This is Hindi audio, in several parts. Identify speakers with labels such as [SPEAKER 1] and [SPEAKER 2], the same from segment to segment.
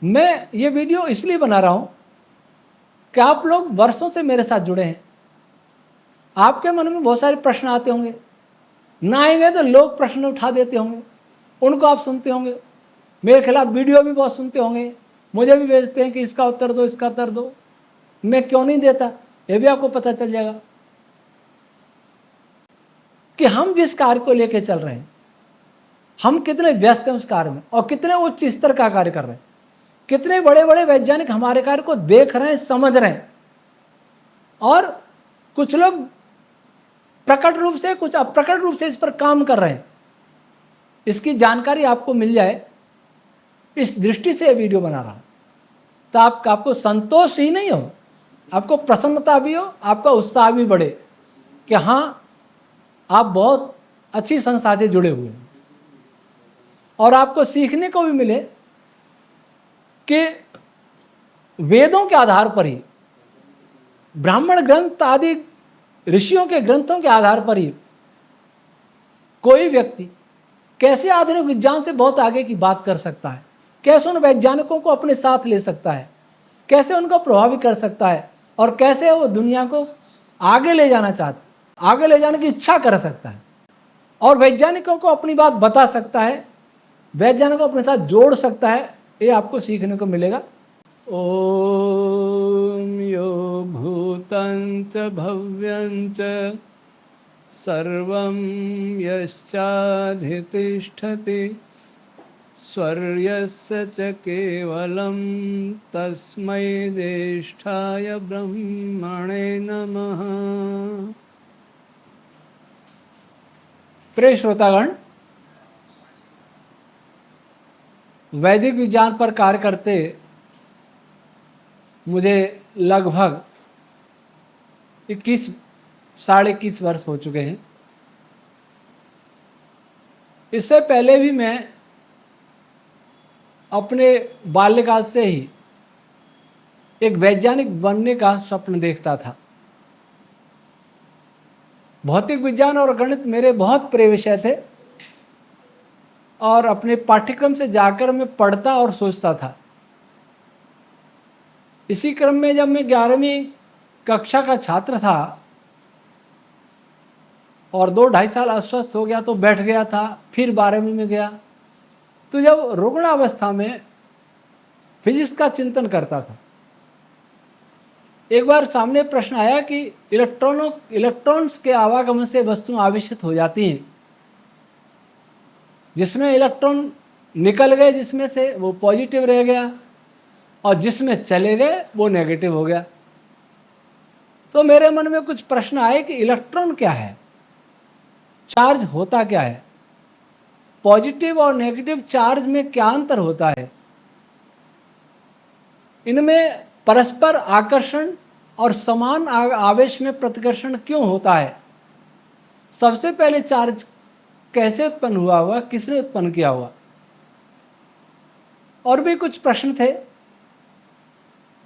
[SPEAKER 1] मैं ये वीडियो इसलिए बना रहा हूँ कि आप लोग वर्षों से मेरे साथ जुड़े हैं। आपके मन में बहुत सारे प्रश्न आते होंगे, ना आएंगे तो लोग प्रश्न उठा देते होंगे, उनको आप सुनते होंगे। मेरे खिलाफ वीडियो भी बहुत सुनते होंगे, मुझे भी भेजते हैं कि इसका उत्तर दो, इसका उत्तर दो। मैं क्यों नहीं देता, ये भी आपको पता चल जाएगा कि हम जिस कार्य को लेकर चल रहे हैं, हम कितने व्यस्त हैं उस कार्य में और कितने उच्च स्तर का कार्य कर रहे हैं। कितने बड़े बड़े वैज्ञानिक हमारे कार्य को देख रहे हैं, समझ रहे हैं, और कुछ लोग प्रकट रूप से, कुछ अप्रकट रूप से इस पर काम कर रहे हैं। इसकी जानकारी आपको मिल जाए, इस दृष्टि से वीडियो बना रहा हूं। तो आपको संतोष ही नहीं हो, आपको प्रसन्नता भी हो, आपका उत्साह भी बढ़े कि हाँ, आप बहुत अच्छी संस्था से जुड़े हुए हैं, और आपको सीखने को भी मिले कि वेदों के आधार पर ही, ब्राह्मण ग्रंथ आदि ऋषियों के ग्रंथों के आधार पर ही कोई व्यक्ति कैसे आधुनिक विज्ञान से बहुत आगे की बात कर सकता है, कैसे उन वैज्ञानिकों को अपने साथ ले सकता है, कैसे उनको प्रभावित कर सकता है, और कैसे वो दुनिया को आगे ले जाना चाहता, आगे ले जाने की इच्छा कर सकता है, और वैज्ञानिकों को अपनी बात बता सकता है, वैज्ञानिकों को अपने साथ जोड़ सकता है। ये आपको सीखने को मिलेगा। ओम यो भूतंच भव्यंच सर्वं यश्चाधितिष्ठति स्वर्यस्य च केवलं तस्मै देष्ठाय ब्रह्मणे नमः। प्रिय श्रोतागण, वैदिक विज्ञान पर कार्य करते मुझे लगभग 21-21.5 वर्ष हो चुके हैं। इससे पहले भी मैं अपने बाल्यकाल से ही एक वैज्ञानिक बनने का स्वप्न देखता था। भौतिक विज्ञान और गणित मेरे बहुत प्रिय विषय थे, और अपने पाठ्यक्रम से जाकर मैं पढ़ता और सोचता था। इसी क्रम में जब मैं 11वीं कक्षा का छात्र था और 2-2.5 साल अस्वस्थ हो गया तो बैठ गया था, फिर 12वीं में गया, तो जब रुग्णावस्था में फिजिक्स का चिंतन करता था, एक बार सामने प्रश्न आया कि इलेक्ट्रॉन्स के आवागमन से वस्तुएं आवेशित हो जाती हैं, जिसमें इलेक्ट्रॉन निकल गए जिसमें से वो पॉजिटिव रह गया, और जिसमें चले गए वो नेगेटिव हो गया। तो मेरे मन में कुछ प्रश्न आए कि इलेक्ट्रॉन क्या है, चार्ज होता क्या है, पॉजिटिव और नेगेटिव चार्ज में क्या अंतर होता है, इनमें परस्पर आकर्षण और समान आवेश में प्रतिकर्षण क्यों होता है, सबसे पहले चार्ज कैसे उत्पन्न हुआ होगा, किसने उत्पन्न किया होगा। और भी कुछ प्रश्न थे।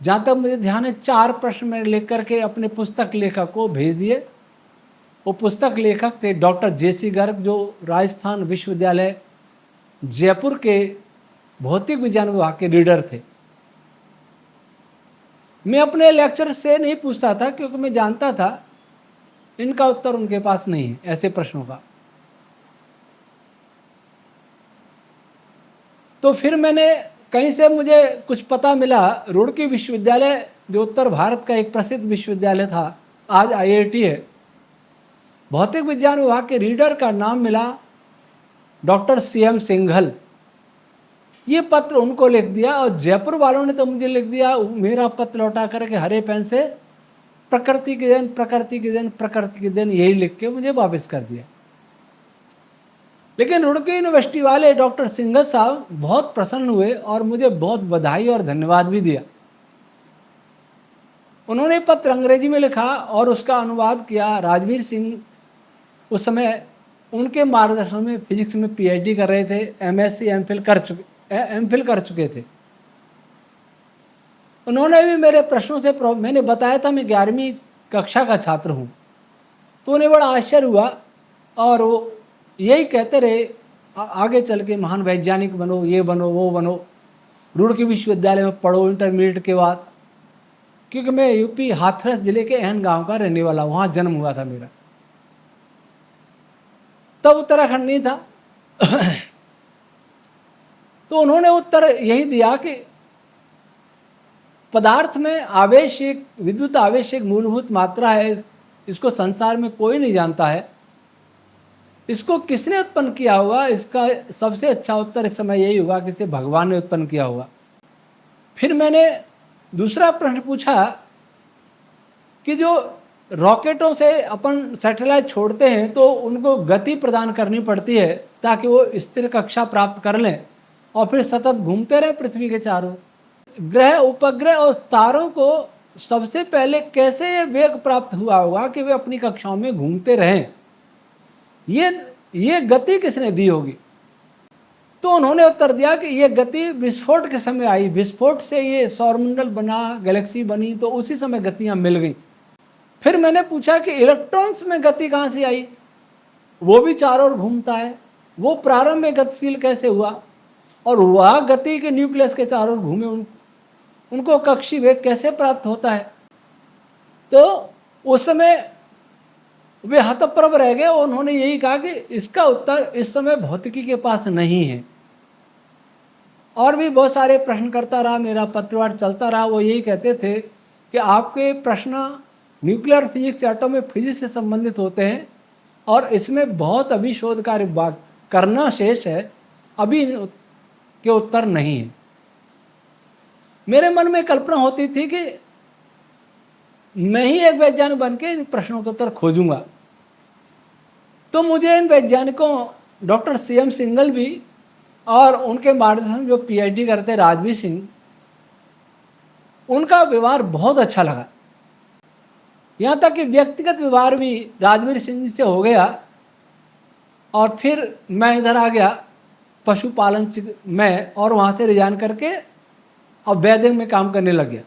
[SPEAKER 1] जहाँ तक मुझे ध्यान है, 4 प्रश्न मैंने लिख करके अपने पुस्तक लेखक को भेज दिए। वो पुस्तक लेखक थे डॉक्टर जे.सी. गर्ग, जो राजस्थान विश्वविद्यालय जयपुर के भौतिक विज्ञान विभाग के रीडर थे। मैं अपने लेक्चर से नहीं पूछता था, क्योंकि मैं जानता था इनका उत्तर उनके पास नहीं है, ऐसे प्रश्नों का। तो फिर मैंने कहीं से मुझे कुछ पता मिला, रुड़की विश्वविद्यालय जो उत्तर भारत का एक प्रसिद्ध विश्वविद्यालय था, आज IIT है, भौतिक विज्ञान विभाग के रीडर का नाम मिला डॉक्टर CM सिंघल। ये पत्र उनको लिख दिया, और जयपुर वालों ने तो मुझे लिख दिया मेरा पत्र लौटा करके हरे पेन से प्रकृति के दिन, प्रकृति के दिन, प्रकृति के दिन, यही लिख के मुझे वापस कर दिया। लेकिन रुड़की यूनिवर्सिटी वाले डॉक्टर सिंघल साहब बहुत प्रसन्न हुए और मुझे बहुत बधाई और धन्यवाद भी दिया। उन्होंने पत्र अंग्रेजी में लिखा और उसका अनुवाद किया। राजवीर सिंह उस समय उनके मार्गदर्शन में फिजिक्स में PhD कर रहे थे, MSc MPhil कर चुके थे। उन्होंने भी मेरे प्रश्नों से, मैंने बताया था मैं 11वीं कक्षा का छात्र हूँ, तो उन्हें बड़ा आश्चर्य हुआ, और वो यही कहते रहे आगे चल के महान वैज्ञानिक बनो, ये बनो, वो बनो। रुड़की विश्वविद्यालय में पढ़ो इंटरमीडिएट के बाद, क्योंकि मैं यूपी हाथरस जिले के एहन गांव का रहने वाला, वहाँ जन्म हुआ था मेरा, तब उत्तराखंड नहीं था। तो उन्होंने उत्तर यही दिया कि पदार्थ में आवेश एक विद्युत आवेश एक मूलभूत मात्रा है, इसको संसार में कोई नहीं जानता है, इसको किसने उत्पन्न किया होगा, इसका सबसे अच्छा उत्तर इस समय यही होगा कि इसे भगवान ने उत्पन्न किया होगा। फिर मैंने दूसरा प्रश्न पूछा कि जो रॉकेटों से अपन सैटेलाइट छोड़ते हैं तो उनको गति प्रदान करनी पड़ती है ताकि वो स्थिर कक्षा प्राप्त कर लें और फिर सतत घूमते रहें पृथ्वी के चारों। ग्रह, उपग्रह और तारों को सबसे पहले कैसे ये वेग प्राप्त हुआ होगा कि वे अपनी कक्षाओं में घूमते रहें, ये गति किसने दी होगी? तो उन्होंने उत्तर दिया कि ये गति विस्फोट के समय आई, विस्फोट से ये सौरमंडल बना, गैलेक्सी बनी, तो उसी समय गतियाँ मिल गई। फिर मैंने पूछा कि इलेक्ट्रॉन्स में गति कहाँ से आई, वो भी चारों ओर घूमता है, वो प्रारंभ में गतिशील कैसे हुआ और वह गति के न्यूक्लियस के चारों ओर घूमे, उनको कक्षीय वेग कैसे प्राप्त होता है? तो उस समय वे हतप्रभ रह गए और उन्होंने यही कहा कि इसका उत्तर इस समय भौतिकी के पास नहीं है। और भी बहुत सारे प्रश्न करता रहा, मेरा पत्रवार चलता रहा। वो यही कहते थे कि आपके प्रश्न न्यूक्लियर फिजिक्स, एटॉमिक फिजिक्स से संबंधित होते हैं और इसमें बहुत अभी शोध कार्य करना शेष है, अभी के उत्तर नहीं है। मेरे मन में कल्पना होती थी कि मैं ही एक वैज्ञानिक बन के इन प्रश्नों के उत्तर खोजूंगा। तो मुझे इन वैज्ञानिकों डॉक्टर CM सिंघलवी और उनके मार्गदर्शन जो PhD करते राजवीर सिंह, उनका व्यवहार बहुत अच्छा लगा। यहाँ तक कि व्यक्तिगत व्यवहार भी राजवीर सिंह जी से हो गया और फिर मैं इधर आ गया पशुपालन में और वहाँ से रिजाइन करके अब वैदिक में काम करने लग गया।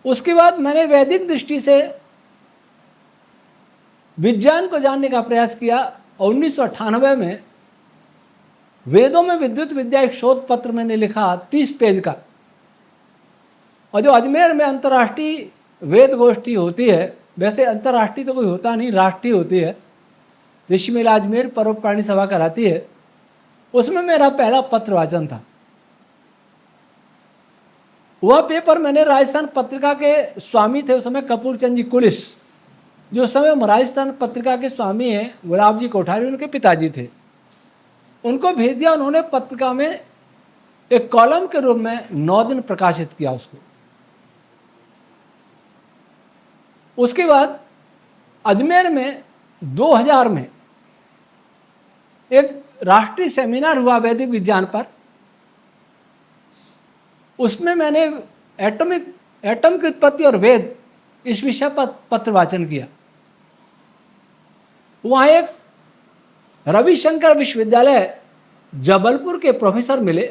[SPEAKER 1] उसके बाद मैंने वैदिक दृष्टि से विज्ञान को जानने का प्रयास किया और 1998 में वेदों में विद्युत विद्या एक शोध पत्र मैंने लिखा 30 पेज का। और जो अजमेर में अंतर्राष्ट्रीय वेद गोष्ठी होती है, वैसे अंतर्राष्ट्रीय तो कोई होता नहीं, राष्ट्रीय होती है, ऋषि मेला अजमेर परोपकारिणी सभा कराती है, उसमें मेरा पहला पत्र वाचन था। वह पेपर मैंने राजस्थान पत्रिका के स्वामी थे उस समय कपूर चंद जी कुलिस, जो उस समय राजस्थान पत्रिका के स्वामी हैं गुलाब जी कोठारी, उनके पिताजी थे, उनको भेज दिया। उन्होंने पत्रिका में एक कॉलम के रूप में 9 दिन प्रकाशित किया उसको। उसके बाद अजमेर में 2000 में एक राष्ट्रीय सेमिनार हुआ वैदिक विज्ञान पर, उसमें मैंने एटम की उत्पत्ति और वेद इस विषय पर पत्र वाचन किया। वहाँ एक रविशंकर विश्वविद्यालय जबलपुर के प्रोफेसर मिले,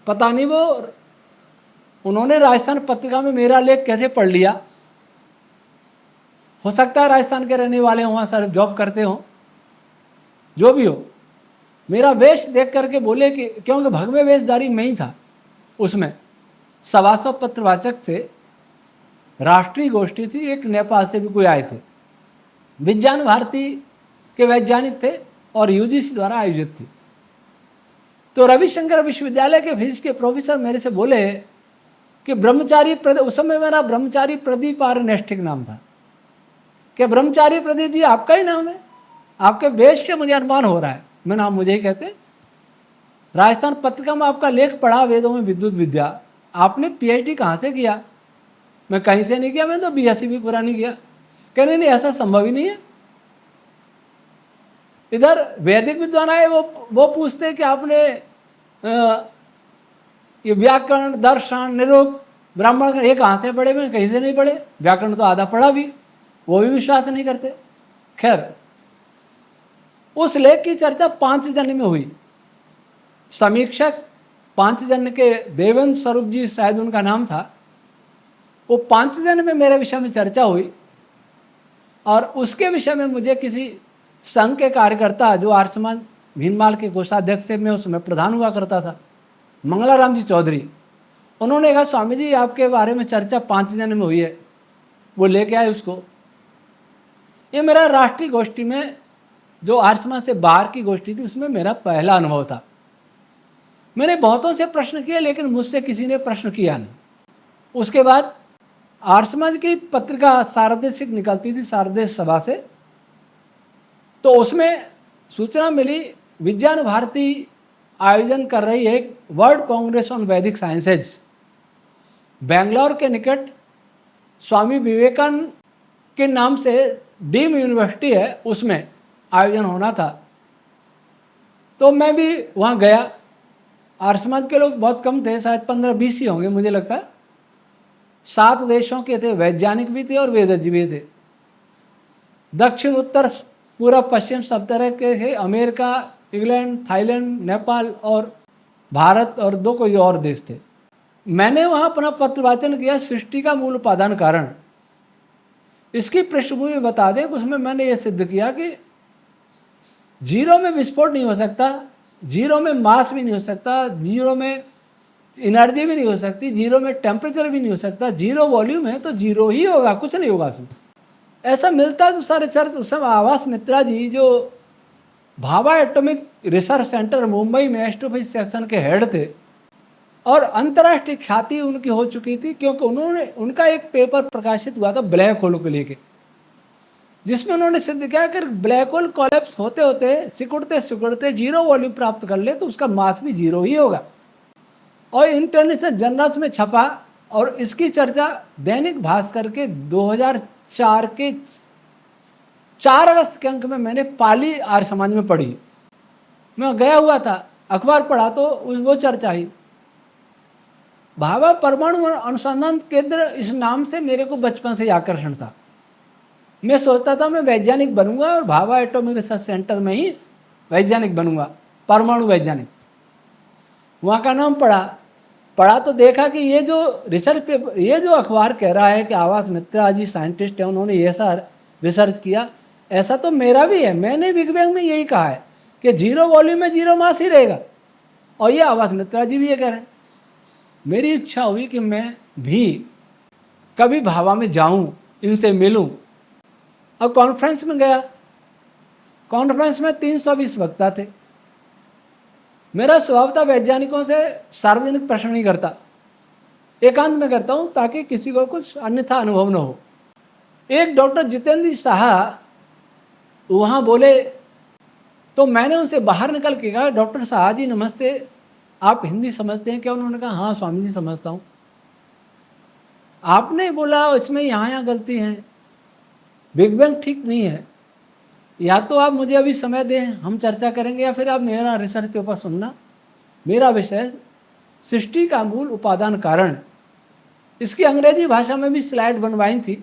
[SPEAKER 1] पता नहीं वो उन्होंने राजस्थान पत्रिका में मेरा लेख कैसे पढ़ लिया, हो सकता है राजस्थान के रहने वाले वहाँ सर जॉब करते हों, जो भी हो। मेरा वेश देख करके बोले कि, क्योंकि भगवे वेशधारी में ही था उसमें, 125 पत्रवाचक थे, राष्ट्रीय गोष्ठी थी, एक नेपाल से भी कोई आए थे, विज्ञान भारती के वैज्ञानिक थे और UGC द्वारा आयोजित थी। तो रविशंकर विश्वविद्यालय के फिजिक्स के प्रोफेसर मेरे से बोले कि ब्रह्मचारी प्रदीप, उस समय मेरा ब्रह्मचारी प्रदीप आर्यनैष्ठिक नाम था, कि ब्रह्मचारी प्रदीप जी आपका ही नाम है, आपके वेश से मुझे अनुमान हो रहा है। मैं नाम मुझे ही कहते, राजस्थान पत्रिका में आपका लेख पढ़ा वेदों में विद्युत विद्या, आपने PhD कहाँ से किया? मैं कहीं से नहीं किया, मैं तो BSc भी पूरा नहीं किया। कहने नहीं, ऐसा संभव ही नहीं है। इधर वैदिक विद्वान आए, वो पूछते कि आपने ये व्याकरण, दर्शन, निरुक्त, ब्राह्मण ये कहाँ से पढ़े? मैं कहीं से नहीं पढ़े, व्याकरण तो आधा पढ़ा भी, वो भी विश्वास नहीं करते। खैर, उस लेख की चर्चा 5 जन में हुई। समीक्षक 5 जन के देवेंद्र स्वरूप जी शायद उनका नाम था, वो 5 जन में मेरे विषय में चर्चा हुई और उसके विषय में मुझे किसी संघ के कार्यकर्ता, जो आर्य समाज भीनमाल के कोषाध्यक्ष थे, मैं उसमें प्रधान हुआ करता था, मंगलाराम जी चौधरी, उन्होंने कहा स्वामी जी आपके बारे में चर्चा 5 जन में हुई है, वो लेके आए उसको। ये मेरा राष्ट्रीय गोष्ठी में, जो आर्य समाज से बाहर की गोष्ठी थी, उसमें मेरा पहला अनुभव था। मैंने बहुतों से प्रश्न किए लेकिन मुझसे किसी ने प्रश्न किया नहीं। उसके बाद आर्य समाज की पत्रिका सारदेशिक निकलती थी सारदेश सभा से, तो उसमें सूचना मिली विज्ञान भारती आयोजन कर रही है एक वर्ल्ड कांग्रेस ऑन वैदिक साइंसेज, बेंगलोर के निकट स्वामी विवेकानंद के नाम से डीम यूनिवर्सिटी है, उसमें आयोजन होना था। तो मैं भी वहाँ गया। आर्य समाज के लोग बहुत कम थे, शायद 15-20 ही होंगे मुझे लगता है। 7 देशों के थे, वैज्ञानिक भी थे और वेदज्ञ भी थे, दक्षिण उत्तर पूर्व पश्चिम सब तरह के थे, अमेरिका, इंग्लैंड, थाईलैंड, नेपाल और भारत और 2 कोई और देश थे। मैंने वहाँ अपना पत्र वाचन किया, सृष्टि का मूल उपादान कारण। इसकी पृष्ठभूमि बता दें, उसमें मैंने ये सिद्ध किया कि जीरो में विस्फोट नहीं हो सकता, जीरो में मास भी नहीं हो सकता, जीरो में एनर्जी भी नहीं हो सकती, जीरो में टेम्परेचर भी नहीं हो सकता, जीरो वॉल्यूम है तो जीरो ही होगा, कुछ नहीं होगा उसमें। ऐसा मिलता तो सारे चर्च उस समय आवास मित्रा जी जो Bhabha atomic research centre Mumbai में एस्ट्रोफिजिक्स सेक्शन के हेड थे और अंतर्राष्ट्रीय ख्याति उनकी हो चुकी थी, क्योंकि उनका एक पेपर प्रकाशित हुआ था ब्लैक होल को लेके, जिसमें उन्होंने सिद्ध किया कि ब्लैक होल कोलैप्स होते होते सिकुड़ते सिकुड़ते जीरो वॉल्यूम प्राप्त कर ले तो उसका मास भी जीरो ही होगा। और इंटरनेशनल जर्नल्स में छपा और इसकी चर्चा दैनिक भास्कर के 2004 के 4 अगस्त के अंक में मैंने पाली आर्य समाज में पढ़ी। मैं गया हुआ था, अखबार पढ़ा तो वो चर्चा ही। भाभा परमाणु अनुसंधान केंद्र इस नाम से मेरे को बचपन से आकर्षण था। मैं सोचता था मैं वैज्ञानिक बनूंगा और भाभा एटॉमिक रिसर्च सेंटर में ही वैज्ञानिक बनूंगा, परमाणु वैज्ञानिक। वहाँ का नाम पढ़ा तो देखा कि ये जो रिसर्च पेपर, ये जो अखबार कह रहा है कि आवास मित्रा जी साइंटिस्ट है, उन्होंने ये सारा रिसर्च किया, ऐसा तो मेरा भी है। मैंने बिग बैंग में यही कहा है कि जीरो वॉल्यूम में जीरो मास ही रहेगा, और ये आवास मित्रा जी भी ये कह रहे हैं। मेरी इच्छा हुई कि मैं भी कभी भाभा में जाऊं, इनसे मिलूं, और कॉन्फ्रेंस में गया। कॉन्फ्रेंस में 320 वक्ता थे। मेरा स्वभाव था वैज्ञानिकों से सार्वजनिक प्रश्न नहीं करता, एकांत में करता हूँ ताकि किसी को कुछ अन्यथा अनुभव न हो। एक डॉक्टर जितेंद्र शाह वहाँ बोले तो मैंने उनसे बाहर निकल के कहा, डॉक्टर शाह जी नमस्ते, आप हिंदी समझते हैं क्या? उन्होंने कहा हाँ स्वामी जी समझता हूँ। आपने बोला इसमें यहाँ गलती है, बिग बैंग ठीक नहीं है, या तो आप मुझे अभी समय दें, हम चर्चा करेंगे, या फिर आप मेरा रिसर्च पेपर सुनना। मेरा विषय सृष्टि का मूल उपादान कारण, इसकी अंग्रेजी भाषा में भी स्लाइड बनवाई थी।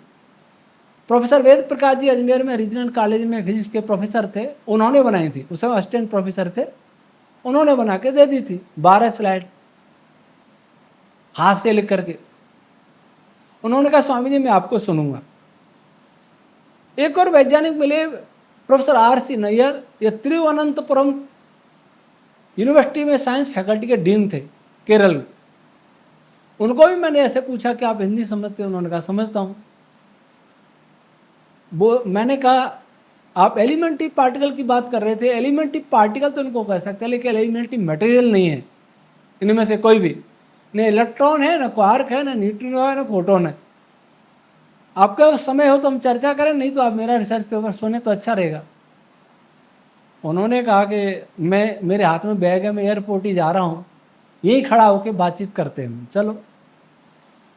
[SPEAKER 1] प्रोफेसर वेद प्रकाश जी अजमेर में रीजनल कॉलेज में फिजिक्स के प्रोफेसर थे, उन्होंने बनाई थी, उस समय असिस्टेंट प्रोफेसर थे, उन्होंने बना के दे दी थी 12 स्लाइड हाथ से लिख करके। उन्होंने कहा स्वामी जी मैं आपको सुनूंगा। एक और वैज्ञानिक मिले, प्रोफेसर R.C. नैयर, ये तिरुवनंतपुरम यूनिवर्सिटी में साइंस फैकल्टी के डीन थे केरल। उनको भी मैंने ऐसे पूछा कि आप हिंदी समझते हो? उन्होंने कहा समझता हूँ। वो मैंने कहा आप एलिमेंट्री पार्टिकल की बात कर रहे थे, एलिमेंट्री पार्टिकल तो इनको कह सकते हैं, लेकिन एलिमेंट्री मटेरियल नहीं है इनमें से कोई भी, न इलेक्ट्रॉन है, न क्वार्क है, न न्यूट्रिनो है, न फोटोन है। आपका समय हो तो हम चर्चा करें, नहीं तो आप मेरा रिसर्च पेपर सुने तो अच्छा रहेगा। उन्होंने कहा कि मेरे हाथ में बैग है, मैं एयरपोर्ट ही जा रहा हूँ, यहीं खड़ा होकर बातचीत करते हैं, चलो।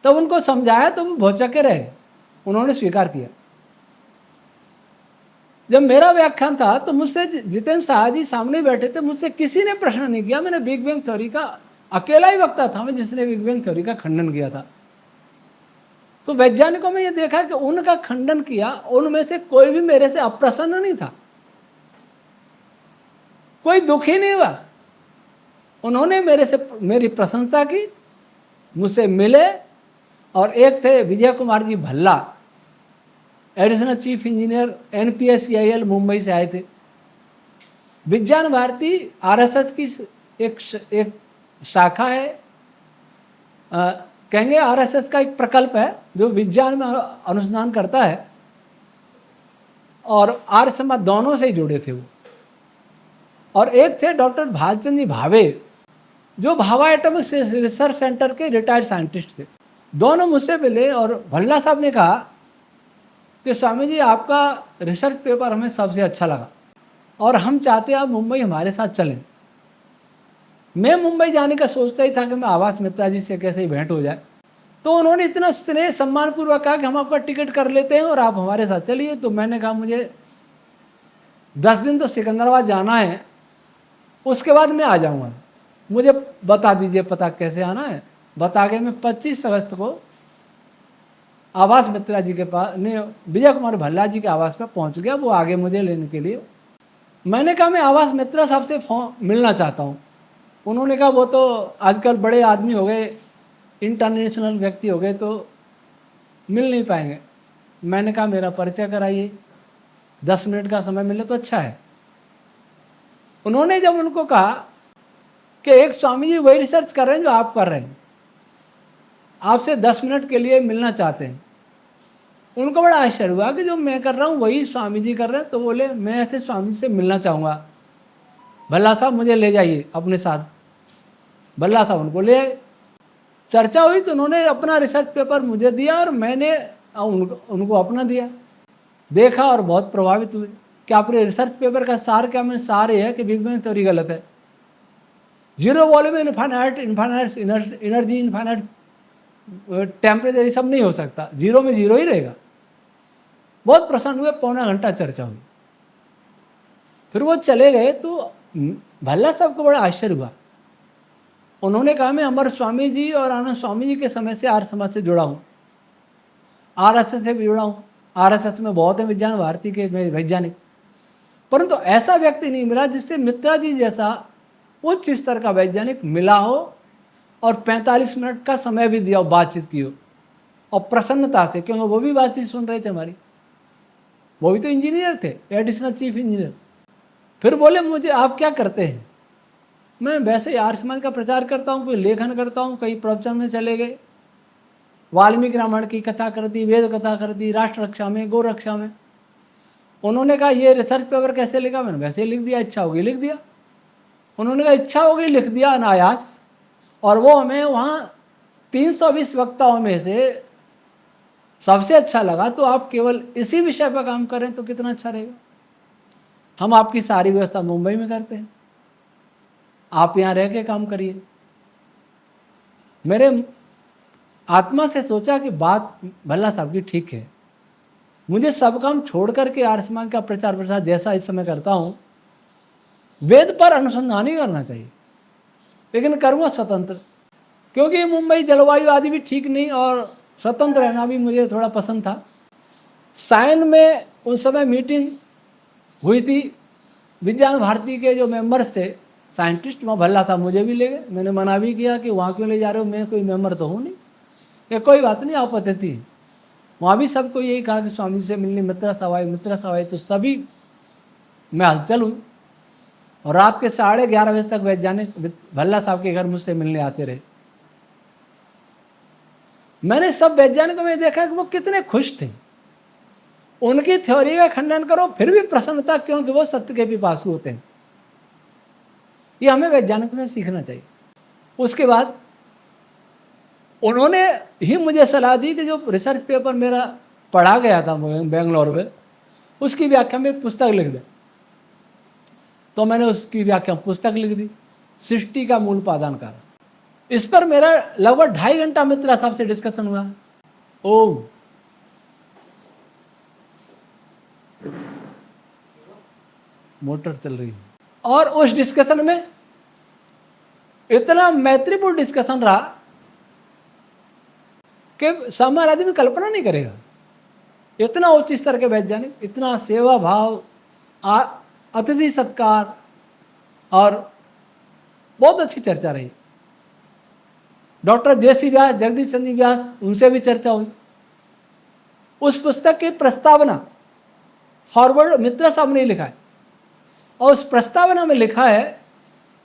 [SPEAKER 1] तब उनको समझाया तो वो भौचक्के रहे, उन्होंने स्वीकार किया। जब मेरा व्याख्यान था तो मुझसे जितेंद्र शाह जी सामने बैठे थे, मुझसे किसी ने प्रश्न नहीं किया। मैंने बिग बैंग थ्योरी का अकेला ही वक्ता था मैं जिसने बिग बैंग थ्योरी का खंडन किया था। तो वैज्ञानिकों में ये देखा कि उनका खंडन किया, उनमें से कोई भी मेरे से अप्रसन्न नहीं था, कोई दुखी नहीं हुआ। उन्होंने मेरी प्रशंसा की, मुझसे मिले। और एक थे Vijay Kumar ji Bhalla, additional chief engineer NPSCIL Mumbai से आए थे। विज्ञान भारती RSS की एक शाखा है, कहेंगे आरएसएस का एक प्रकल्प है जो विज्ञान में अनुसंधान करता है, और आर्य समाज दोनों से ही जुड़े थे वो। और एक थे डॉक्टर भालचंद जी भावे, जो भाभा एटॉमिक रिसर्च सेंटर के रिटायर्ड साइंटिस्ट थे। दोनों मुझसे मिले और भल्ला साहब ने कहा कि स्वामी जी आपका रिसर्च पेपर हमें सबसे अच्छा लगा और हम चाहते हैं आप मुंबई हमारे साथ चलें। मैं मुंबई जाने का सोचता ही था कि मैं आवास मित्रा जी से कैसे ही भेंट हो जाए, तो उन्होंने इतना स्नेह सम्मानपूर्वक कहा कि हम आपका टिकट कर लेते हैं और आप हमारे साथ चलिए। तो मैंने कहा मुझे 10 दिन तो सिकंदराबाद जाना है, उसके बाद मैं आ जाऊँगा, मुझे बता दीजिए पता कैसे आना है। बता के मैं 25 अगस्त को आवास मित्रा जी के पास, नहीं, विजय कुमार भल्ला जी के आवास पर पहुंच गया। वो आगे मुझे लेने के लिए। मैंने कहा मैं आवास मित्रा साहब से मिलना चाहता हूँ। उन्होंने कहा वो तो आजकल बड़े आदमी हो गए, इंटरनेशनल व्यक्ति हो गए, तो मिल नहीं पाएंगे। मैंने कहा मेरा परिचय कराइए, 10 मिनट का समय मिले तो अच्छा है। उन्होंने जब उनको कहा कि एक स्वामी जी वही रिसर्च कर रहे हैं जो आप कर रहे हैं, आपसे 10 मिनट के लिए मिलना चाहते हैं, उनको बड़ा आश्चर्य हुआ कि जो मैं कर रहा हूँ वही स्वामी जी कर रहे हैं। तो बोले मैं ऐसे स्वामी जी से मिलना चाहूँगा, भल्ला साहब मुझे ले जाइए अपने साथ। भल्ला साहब उनको ले आए, चर्चा हुई, तो उन्होंने अपना रिसर्च पेपर मुझे दिया और मैंने उनको अपना दिया। देखा और बहुत प्रभावित हुए कि आपके रिसर्च पेपर का सार क्या। मैं सार ये है कि बिग बैंग थ्योरी गलत है, zero volume infinite energy infinite temperature ये सब नहीं हो सकता, जीरो में जीरो ही रहेगा। बहुत प्रसन्न हुए, पौना घंटा चर्चा हुई, फिर वो चले गए। तो भल्ला साहब को बड़ा आश्चर्य हुआ। उन्होंने कहा मैं अमर स्वामी जी और आनंद स्वामी जी के समय से आर्य समाज से जुड़ा हूँ, आरएसएस से भी जुड़ा हूँ। आरएसएस में बहुत है विज्ञान भारती के वैज्ञानिक, परंतु ऐसा व्यक्ति नहीं मिला जिससे मित्रा जी जैसा उच्च स्तर का वैज्ञानिक मिला हो और 45 मिनट का समय भी दिया हो, बातचीत की हो, और प्रसन्नता से, क्योंकि वो भी बातचीत सुन रहे थे हमारी। वो भी तो इंजीनियर थे, एडिशनल चीफ इंजीनियर। फिर बोले मुझे आप क्या करते हैं? मैं वैसे आर्य समाज का प्रचार करता हूँ, कोई लेखन करता हूँ, कई प्रवचन में चले गए, वाल्मीकि रामायण की कथा कर दी, वेद कथा कर दी, राष्ट्र रक्षा में, गौ रक्षा में। उन्होंने कहा ये रिसर्च पेपर कैसे लिखा? मैंने वैसे लिख दिया, इच्छा होगी लिख दिया। उन्होंने कहा इच्छा होगी लिख दिया अनायास, और वो हमें वहाँ 320 वक्ताओं में से सबसे अच्छा लगा। तो आप केवल इसी विषय पर काम करें तो कितना अच्छा रहेगा। हम आपकी सारी व्यवस्था मुंबई में करते हैं, आप यहाँ रह के काम करिए। मेरे आत्मा से सोचा कि बात भल्ला साहब की ठीक है, मुझे सब काम छोड़ करके आर्य समाज का प्रचार प्रसार जैसा इस समय करता हूँ, वेद पर अनुसंधान ही करना चाहिए, लेकिन करूँगा स्वतंत्र, क्योंकि मुंबई जलवायु आदि भी ठीक नहीं और स्वतंत्र रहना भी मुझे थोड़ा पसंद था। साइन में उस समय मीटिंग हुई थी, विज्ञान भारती के जो मेंबर्स थे साइंटिस्ट, वहाँ भल्ला साहब मुझे भी ले गए। मैंने मना भी किया कि वहाँ क्यों ले जा रहे हो, मैं कोई मेंबर तो हूँ नहीं, कि कोई बात नहीं आप अतिथि। वहाँ भी सबको यही कहा कि स्वामी जी से मिलने मित्रा साहब आए, तो सभी मैं हलचल हुई। और रात के 11:30 बजे तक वैज्ञानिक भल्ला साहब के घर मुझसे मिलने आते रहे। मैंने सब वैज्ञानिकों में देखा कि वो कितने खुश थे। उनकी थ्योरी का खंडन करो फिर भी प्रसन्नता, क्योंकि वो सत्य के पिपासु होते हैं। ये हमें वैज्ञानिकों से सीखना चाहिए। उसके बाद उन्होंने ही मुझे सलाह दी कि जो रिसर्च पेपर मेरा पढ़ा गया था बेंगलोर में, उसकी व्याख्या में पुस्तक लिख दे। तो मैंने उसकी व्याख्या पुस्तक लिख दी, सृष्टि का मूल पादान कारण। इस पर मेरा लगभग 2.5 घंटा मित्रा साहब से डिस्कशन हुआ। ओम मोटर चल रही है, और उस डिस्कशन में इतना मैत्रीपूर्ण डिस्कशन रहा कि सामान्य आदमी कल्पना नहीं करेगा। इतना उच्च स्तर के वैज्ञानिक, इतना सेवा भाव, अतिथि सत्कार, और बहुत अच्छी चर्चा रही। Doctor J C. व्यास, जगदीश चंद्र व्यास, उनसे भी चर्चा हुई। उस पुस्तक की प्रस्तावना फॉरवर्ड मित्रा साहब ने लिखा है, और उस प्रस्तावना में लिखा है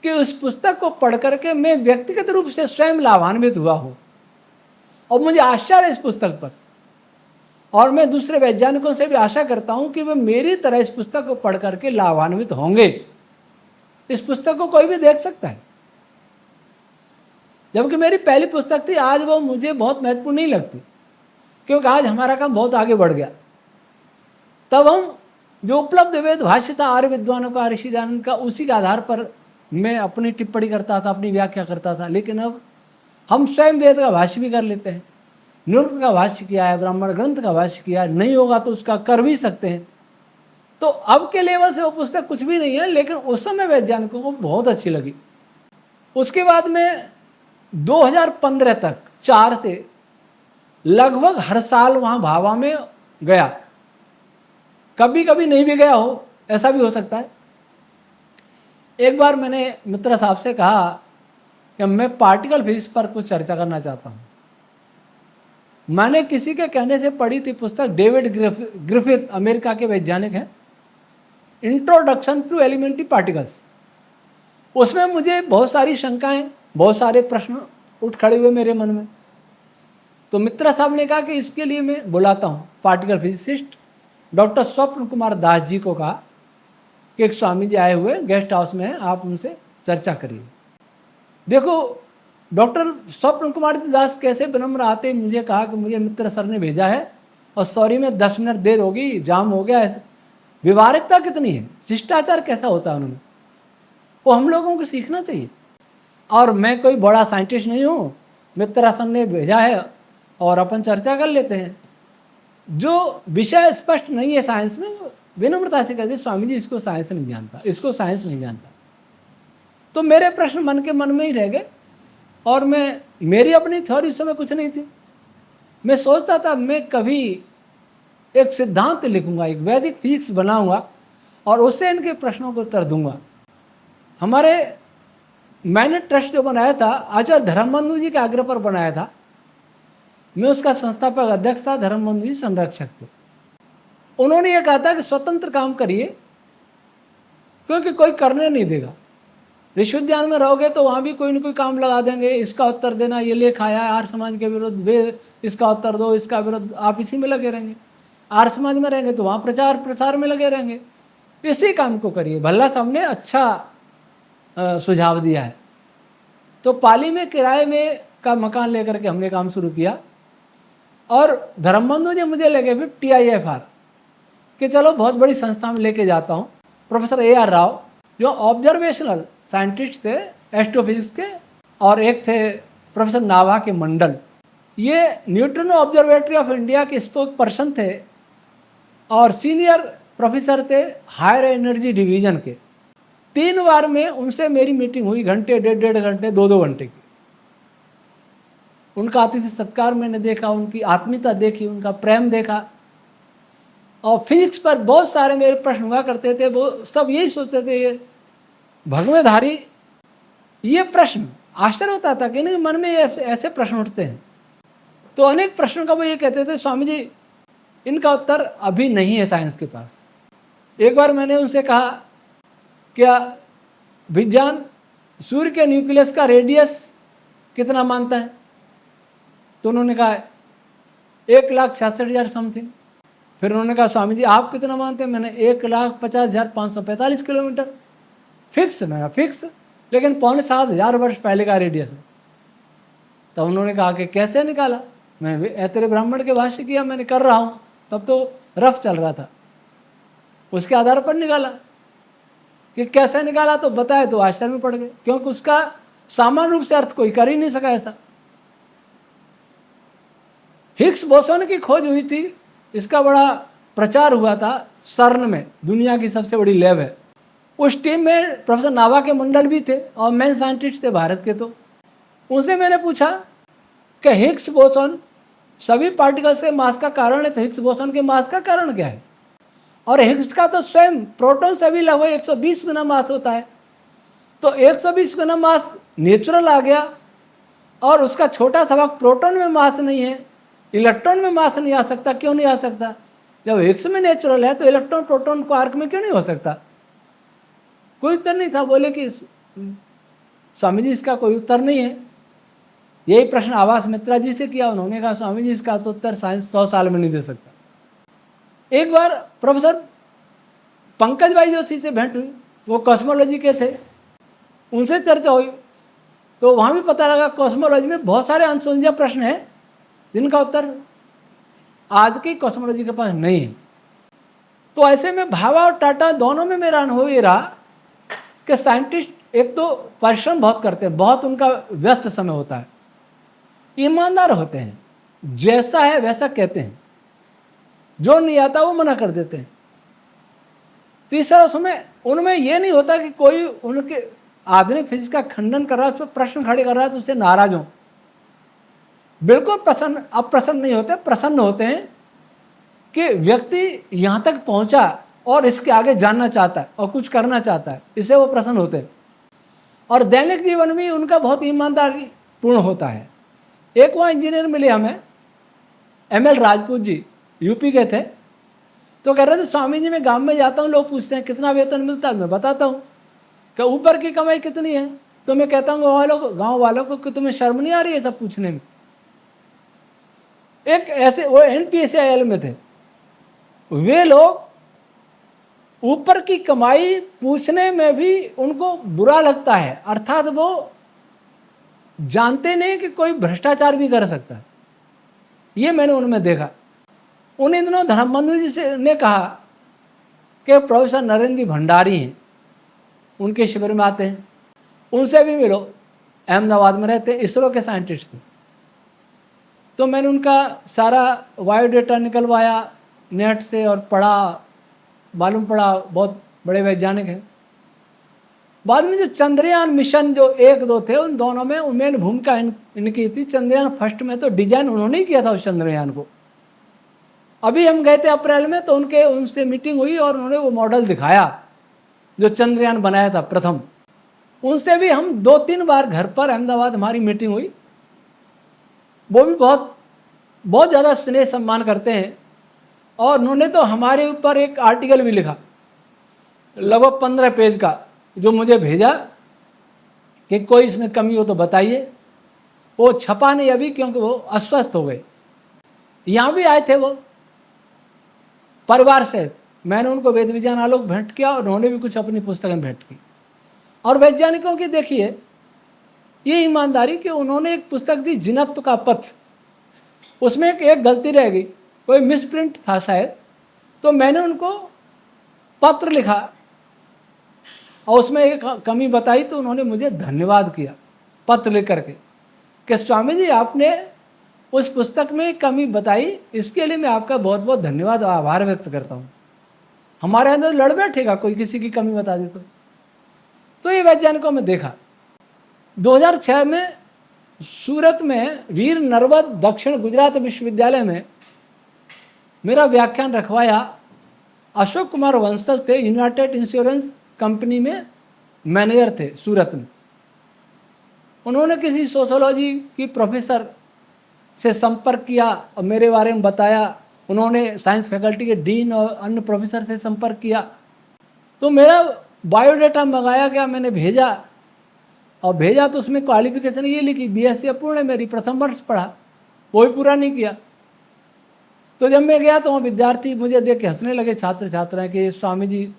[SPEAKER 1] कि उस पुस्तक को पढ़ करके मैं व्यक्तिगत रूप से स्वयं लाभान्वित हुआ हूँ, और मुझे आश्चर्य है इस पुस्तक पर। और मैं दूसरे वैज्ञानिकों से भी आशा करता हूँ कि वे मेरी तरह इस पुस्तक को पढ़ करके लाभान्वित होंगे। इस पुस्तक को कोई भी देख सकता है, जबकि मेरी पहली पुस्तक थी, आज वो मुझे बहुत महत्वपूर्ण नहीं लगती, क्योंकि आज हमारा काम बहुत आगे बढ़ गया। तब हम जो उपलब्ध वेद भाष्य था आर्य विद्वानों का, ऋषि दयानंद का, उसी के आधार पर मैं अपनी टिप्पणी करता था, अपनी व्याख्या करता था। लेकिन अब हम स्वयं वेद का भाष्य भी कर लेते हैं, निरुक्त का भाष्य किया है, ब्राह्मण ग्रंथ का भाष्य किया है, नहीं होगा तो उसका कर भी सकते हैं। तो अब के लेवल से वो पुस्तक कुछ भी नहीं है, लेकिन उस समय वैज्ञानिकों को बहुत अच्छी लगी। उसके बाद में 2015 तक 4 से लगभग हर साल वहाँ भाभा में गया। कभी कभी नहीं भी गया हो, ऐसा भी हो सकता है। एक बार मैंने मित्र साहब से कहा कि मैं पार्टिकल फिजिक्स पर कुछ चर्चा करना चाहता हूँ। मैंने किसी के कहने से पढ़ी थी पुस्तक, डेविड ग्रिफिथ अमेरिका के वैज्ञानिक हैं, इंट्रोडक्शन टू एलिमेंट्री पार्टिकल्स। उसमें मुझे बहुत सारी शंकाएं, बहुत सारे प्रश्न उठ खड़े हुए मेरे मन में। तो मित्र साहब ने कहा कि इसके लिए मैं बुलाता हूँ पार्टिकल फिजिसिस्ट डॉक्टर स्वप्न कुमार दास जी को, कहा कि एक स्वामी जी आए हुए गेस्ट हाउस में हैं, आप उनसे चर्चा करिए। देखो डॉक्टर स्वप्न कुमार दास कैसे विनम्र आते, मुझे कहा कि मुझे मित्र सर ने भेजा है और सॉरी में 10 मिनट देर होगी, जाम हो गया। ऐसे व्यवहारिकता कितनी है, शिष्टाचार कैसा होता है उन्होंने, वो हम लोगों को सीखना चाहिए। और मैं कोई बड़ा साइंटिस्ट नहीं हूँ, मित्र सर ने भेजा है और अपन चर्चा कर लेते हैं। जो विषय स्पष्ट नहीं है साइंस में, विनम्रता से कहते स्वामी जी इसको साइंस नहीं जानता, इसको साइंस नहीं जानता। तो मेरे प्रश्न मन के मन में ही रह गए, और मेरी अपनी थ्योरी उस समय कुछ नहीं थी। मैं सोचता था मैं कभी एक सिद्धांत लिखूंगा, एक वैदिक फिजिक्स बनाऊंगा और उससे इनके प्रश्नों को उत्तर दूंगा। मैंने ट्रस्ट जो बनाया था आचार्य धर्मबंधु जी के आग्रह पर बनाया था। मैं उसका संस्थापक अध्यक्ष था, धर्मबंधु जी संरक्षक थे। उन्होंने ये कहा था कि स्वतंत्र काम करिए, क्योंकि कोई करने नहीं देगा। ऋषि उद्यान में रहोगे तो वहाँ भी कोई ना कोई काम लगा देंगे, इसका उत्तर देना, ये लेख आया है आर्य समाज के विरुद्ध, वे इसका उत्तर दो, इसका विरुद्ध, आप इसी में लगे रहेंगे। आर्य समाज में रहेंगे तो वहाँ प्रचार प्रसार में लगे रहेंगे। इसी काम को करिए। भल्ला साहब ने अच्छा सुझाव दिया है। तो पाली में किराए में का मकान लेकर के हमने काम शुरू किया, और धर्मबंधु जी मुझे लगे फिर TIFR कि चलो बहुत बड़ी संस्था में लेके जाता हूँ। प्रोफेसर AR राव जो ऑब्जर्वेशनल साइंटिस्ट थे एस्ट्रोफिजिक्स के, और एक थे प्रोफेसर नाभा के मंडल, ये न्यूट्रिनो ऑब्जर्वेटरी ऑफ इंडिया के स्पोक पर्सन थे और सीनियर प्रोफेसर थे हायर एनर्जी डिवीजन के। 3 बार में उनसे मेरी मीटिंग हुई, घंटे, 1.5 घंटे, 2 घंटे की। उनका अतिथि सत्कार मैंने देखा, उनकी आत्मीयता देखी, उनका प्रेम देखा। और फिजिक्स पर बहुत सारे मेरे प्रश्न हुआ करते थे, वो सब यही सोचते थे ये भगवेधारी। ये प्रश्न आश्चर्य होता था कि नहीं, मन में ऐसे प्रश्न उठते हैं। तो अनेक प्रश्नों का वो ये कहते थे स्वामी जी इनका उत्तर अभी नहीं है साइंस के पास। एक बार मैंने उनसे कहा क्या विज्ञान सूर्य के न्यूक्लियस का रेडियस कितना मानता है? तो उन्होंने कहा 1,66,000 समथिंग। फिर उन्होंने कहा स्वामी जी आप कितना मानते हैं? मैंने 1,50,545 किलोमीटर। फिक्स ना फिक्स, लेकिन 6,500 वर्ष पहले का रेडियस है। तब उन्होंने कहा कि कैसे निकाला? मैं तेरे ब्राह्मण के भाष्य किया, मैंने कर रहा हूँ, तब तो रफ चल रहा था, उसके आधार पर निकाला। कि कैसे निकाला तो बताए तो आश्चर्य में पड़ गए, क्योंकि उसका सामान्य रूप से अर्थ कोई कर ही नहीं सका ऐसा। हिग्स बोसोन की खोज हुई थी, इसका बड़ा प्रचार हुआ था सर्न में, दुनिया की सबसे बड़ी लैब है। उस टीम में प्रोफेसर नाभा के मंडल भी थे और मेन साइंटिस्ट थे भारत के। तो उनसे मैंने पूछा कि हिग्स बोसोन सभी पार्टिकल्स के मास का कारण है, तो हिग्स बोसोन के मास का कारण क्या है? और हिग्स का तो स्वयं प्रोटॉन से भी लगभग 120 गुना मास होता है। तो 120 गुना मास नेचुरल आ गया, और उसका छोटा सा भाग प्रोटॉन में मास नहीं है, इलेक्ट्रॉन में मास नहीं आ सकता। क्यों नहीं आ सकता? जब हिग्स में नेचुरल है तो इलेक्ट्रॉन प्रोटॉन को आर्क में क्यों नहीं हो सकता? कोई उत्तर नहीं था। बोले कि स्वामी जी इसका कोई उत्तर नहीं है। यही प्रश्न आवास मित्रा जी से किया, उन्होंने कहा स्वामी जी इसका तो उत्तर साइंस 100 साल में नहीं दे सकता। एक बार प्रोफेसर पंकज भाई जोशी से भेंट हुई, वो कॉस्मोलॉजी के थे, उनसे चर्चा हुई तो वहाँ भी पता लगा कॉस्मोलॉजी में बहुत सारे अनसुलझे प्रश्न हैं जिनका उत्तर आज की कॉस्मोलॉजी के पास नहीं है। तो ऐसे में भाभा और टाटा दोनों में मेरा अनुभव ये रहा कि साइंटिस्ट एक तो परिश्रम बहुत करते हैं, बहुत उनका व्यस्त समय होता है, ईमानदार होते हैं, जैसा है वैसा कहते हैं, जो नहीं आता वो मना कर देते हैं। तीसरा उसमें उनमें ये नहीं होता कि कोई उनके आधुनिक फिजिक्स का खंडन कर रहा है, उस पर प्रश्न खड़े कर रहा है तो उससे नाराज हो। बिल्कुल अप्रसन्न नहीं होते, प्रसन्न होते हैं कि व्यक्ति यहाँ तक पहुँचा और इसके आगे जानना चाहता है और कुछ करना चाहता है, इससे वो प्रसन्न होते हैं। और दैनिक जीवन में उनका बहुत ईमानदारी पूर्ण होता है। एक वहाँ इंजीनियर मिले हमें, ML राजपूत जी, यूपी के थे, तो कह रहे थे स्वामी जी मैं गांव में जाता हूँ, लोग पूछते हैं कितना वेतन मिलता है, मैं बताता हूँ कि ऊपर की कमाई कितनी है, तो मैं कहता हूँ गाँव वालों को कि तुम्हें शर्म नहीं आ रही है सब पूछने में। एक ऐसे वो NPSIL में थे, वे लोग ऊपर की कमाई पूछने में भी उनको बुरा लगता है, अर्थात वो जानते नहीं कि कोई भ्रष्टाचार भी कर सकता है। ये मैंने उनमें देखा। उन्हीं दिनों धर्मबंधु जी से ने कहा कि प्रोफेसर नरेंद्र जी भंडारी हैं, उनके शिविर में आते हैं, उनसे भी मिलो, अहमदाबाद में रहते हैं, इसरो के साइंटिस्ट थे। तो मैंने उनका सारा बायोडेटा निकलवाया नेट से और पढ़ा, मालूम पड़ा बहुत बड़े वैज्ञानिक हैं। बाद में जो चंद्रयान मिशन जो 1-2 थे, उन दोनों में मेन भूमिका इनकी थी। चंद्रयान फर्स्ट में तो डिजाइन उन्होंने ही किया था उस चंद्रयान को। अभी हम गए थे अप्रैल में, तो उनसे मीटिंग हुई और उन्होंने वो मॉडल दिखाया जो चंद्रयान बनाया था प्रथम। उनसे भी हम 2-3 बार घर पर अहमदाबाद हमारी मीटिंग हुई। वो भी बहुत ज़्यादा स्नेह सम्मान करते हैं और उन्होंने तो हमारे ऊपर एक आर्टिकल भी लिखा लगभग 15 पेज का, जो मुझे भेजा कि कोई इसमें कमी हो तो बताइए। वो छपा नहीं अभी क्योंकि वो अस्वस्थ हो गए। यहाँ भी आए थे वो परिवार से, मैंने उनको वेद विज्ञान आलोक भेंट किया और उन्होंने भी कुछ अपनी पुस्तकें भेंट की। और वैज्ञानिकों की देखिए ये ईमानदारी कि उन्होंने एक पुस्तक दी जिनत्व का पथ, उसमें एक गलती रह गई, कोई मिसप्रिंट था शायद, तो मैंने उनको पत्र लिखा और उसमें एक कमी बताई तो उन्होंने मुझे धन्यवाद किया पत्र लिख करके कि स्वामी जी आपने उस पुस्तक में कमी बताई, इसके लिए मैं आपका बहुत बहुत धन्यवाद और आभार व्यक्त करता हूँ। हमारे अंदर लड़ बैठेगा कोई किसी की कमी बता दे तो ये वैज्ञानिकों में देखा। 2006 में सूरत में वीर नर्मद दक्षिण गुजरात विश्वविद्यालय में मेरा व्याख्यान रखवाया। अशोक कुमार वंसल थे, यूनाइटेड इंश्योरेंस कंपनी में मैनेजर थे सूरत में। उन्होंने किसी सोशोलॉजी की प्रोफेसर से संपर्क किया और मेरे बारे में बताया। उन्होंने साइंस फैकल्टी के डीन और अन्य प्रोफेसर से संपर्क किया तो मेरा बायोडाटा मंगाया गया, मैंने भेजा और भेजा तो उसमें क्वालिफिकेशन ये लिखी BSc अपूर्ण है मेरी, प्रथम वर्ष पढ़ा, वो भी पूरा नहीं किया। तो जब मैं गया तो वहाँ विद्यार्थी मुझे देख के हंसने लगे, छात्र छात्राएं, कि स्वामी जी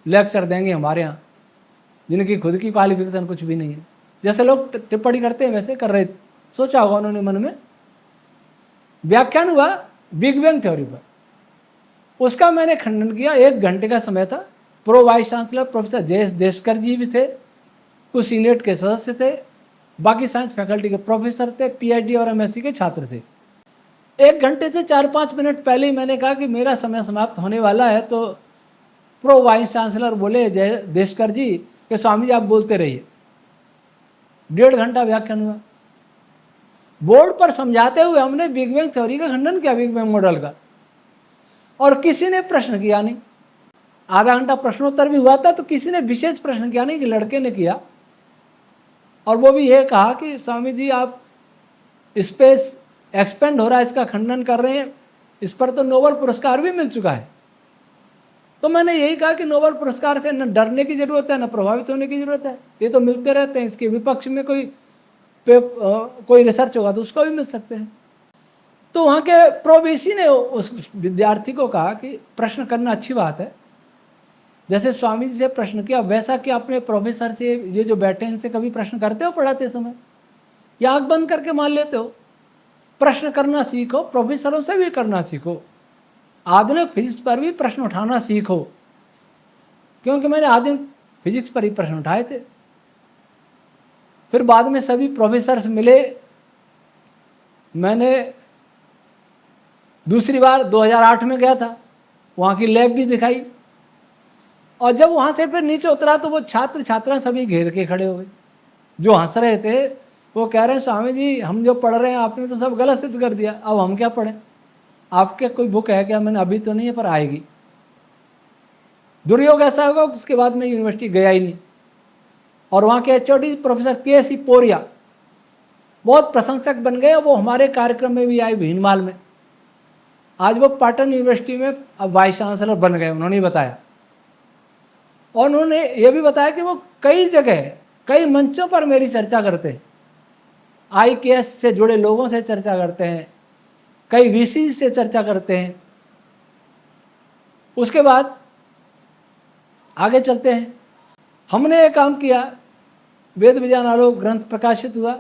[SPEAKER 1] लेक्चर देंगे हमारे यहाँ जिनकी खुद की क्वालिफिकेशन कुछ भी नहीं है। जैसे लोग टिप्पणी करते हैं वैसे कर रहे थे, सोचा होगा उन्होंने मन में। व्याख्यान हुआ बिग बैंग थ्योरी पर, उसका मैंने खंडन किया। 1 घंटे का समय था। Pro vice chancellor professor Jayesh Deshkar ji भी थे, कुछ सीनेट के सदस्य थे, बाकी साइंस फैकल्टी के प्रोफेसर थे, PhD और MSc के छात्र थे। 1 घंटे से 4-5 मिनट पहले ही मैंने कहा कि मेरा समय समाप्त होने वाला है, तो प्रो वाइस चांसलर बोले जय देशकर जी कि स्वामी जी आप बोलते रहिए। 1.5 घंटा व्याख्यान हुआ। बोर्ड पर समझाते हुए हमने बिग बैंग थ्योरी का खंडन किया, बिग बैंग मॉडल का, और किसी ने प्रश्न किया नहीं। आधा घंटा प्रश्नोत्तर भी हुआ था तो किसी ने विशेष प्रश्न किया नहीं, कि लड़के ने किया और वो भी ये कहा कि स्वामी जी आप स्पेस एक्सपेंड हो रहा है इसका खंडन कर रहे हैं, इस पर तो नोबेल पुरस्कार भी मिल चुका है। तो मैंने यही कहा कि नोबेल पुरस्कार से न डरने की ज़रूरत है, न प्रभावित होने की ज़रूरत है। ये तो मिलते रहते हैं, इसके विपक्ष में कोई रिसर्च होगा तो उसको भी मिल सकते हैं। तो वहाँ के प्रोबेसी ने उस विद्यार्थी को कहा कि प्रश्न करना अच्छी बात है, जैसे स्वामी जी से प्रश्न किया वैसा कि अपने प्रोफेसर से, ये जो बैठे हैं इनसे कभी प्रश्न करते हो पढ़ाते समय, या आँख बंद करके मान लेते हो? प्रश्न करना सीखो, प्रोफेसरों से भी करना सीखो, आधुनिक फिजिक्स पर भी प्रश्न उठाना सीखो, क्योंकि मैंने आधुनिक फिजिक्स पर ही प्रश्न उठाए थे। फिर बाद में सभी प्रोफेसर्स मिले, मैंने दूसरी बार 2008 में गया था, वहाँ की लैब भी दिखाई, और जब वहाँ से फिर नीचे उतरा तो वो छात्र छात्रा सभी घेर के खड़े हो गए। जो हंस रहे थे वो कह रहे हैं स्वामी जी हम जो पढ़ रहे हैं आपने तो सब गलत सिद्ध कर दिया, अब हम क्या पढ़ें, आपके कोई बुक है क्या? मैंने अभी तो नहीं है पर आएगी। दुर्योग ऐसा होगा उसके बाद मैं यूनिवर्सिटी गया ही नहीं। और वहाँ के HOD प्रोफेसर KC पोरिया बहुत प्रशंसक बन गए, वो हमारे कार्यक्रम में भी आए भीनमाल में। आज वो पाटन यूनिवर्सिटी में अब वाइस चांसलर बन गए, उन्होंने बताया। और उन्होंने ये भी बताया कि वो कई जगह कई मंचों पर मेरी चर्चा करते हैं, IKS से जुड़े लोगों से चर्चा करते हैं, कई VC से चर्चा करते हैं। उसके बाद आगे चलते हैं, हमने ये काम किया, वेद विज्ञान आलोक ग्रंथ प्रकाशित हुआ,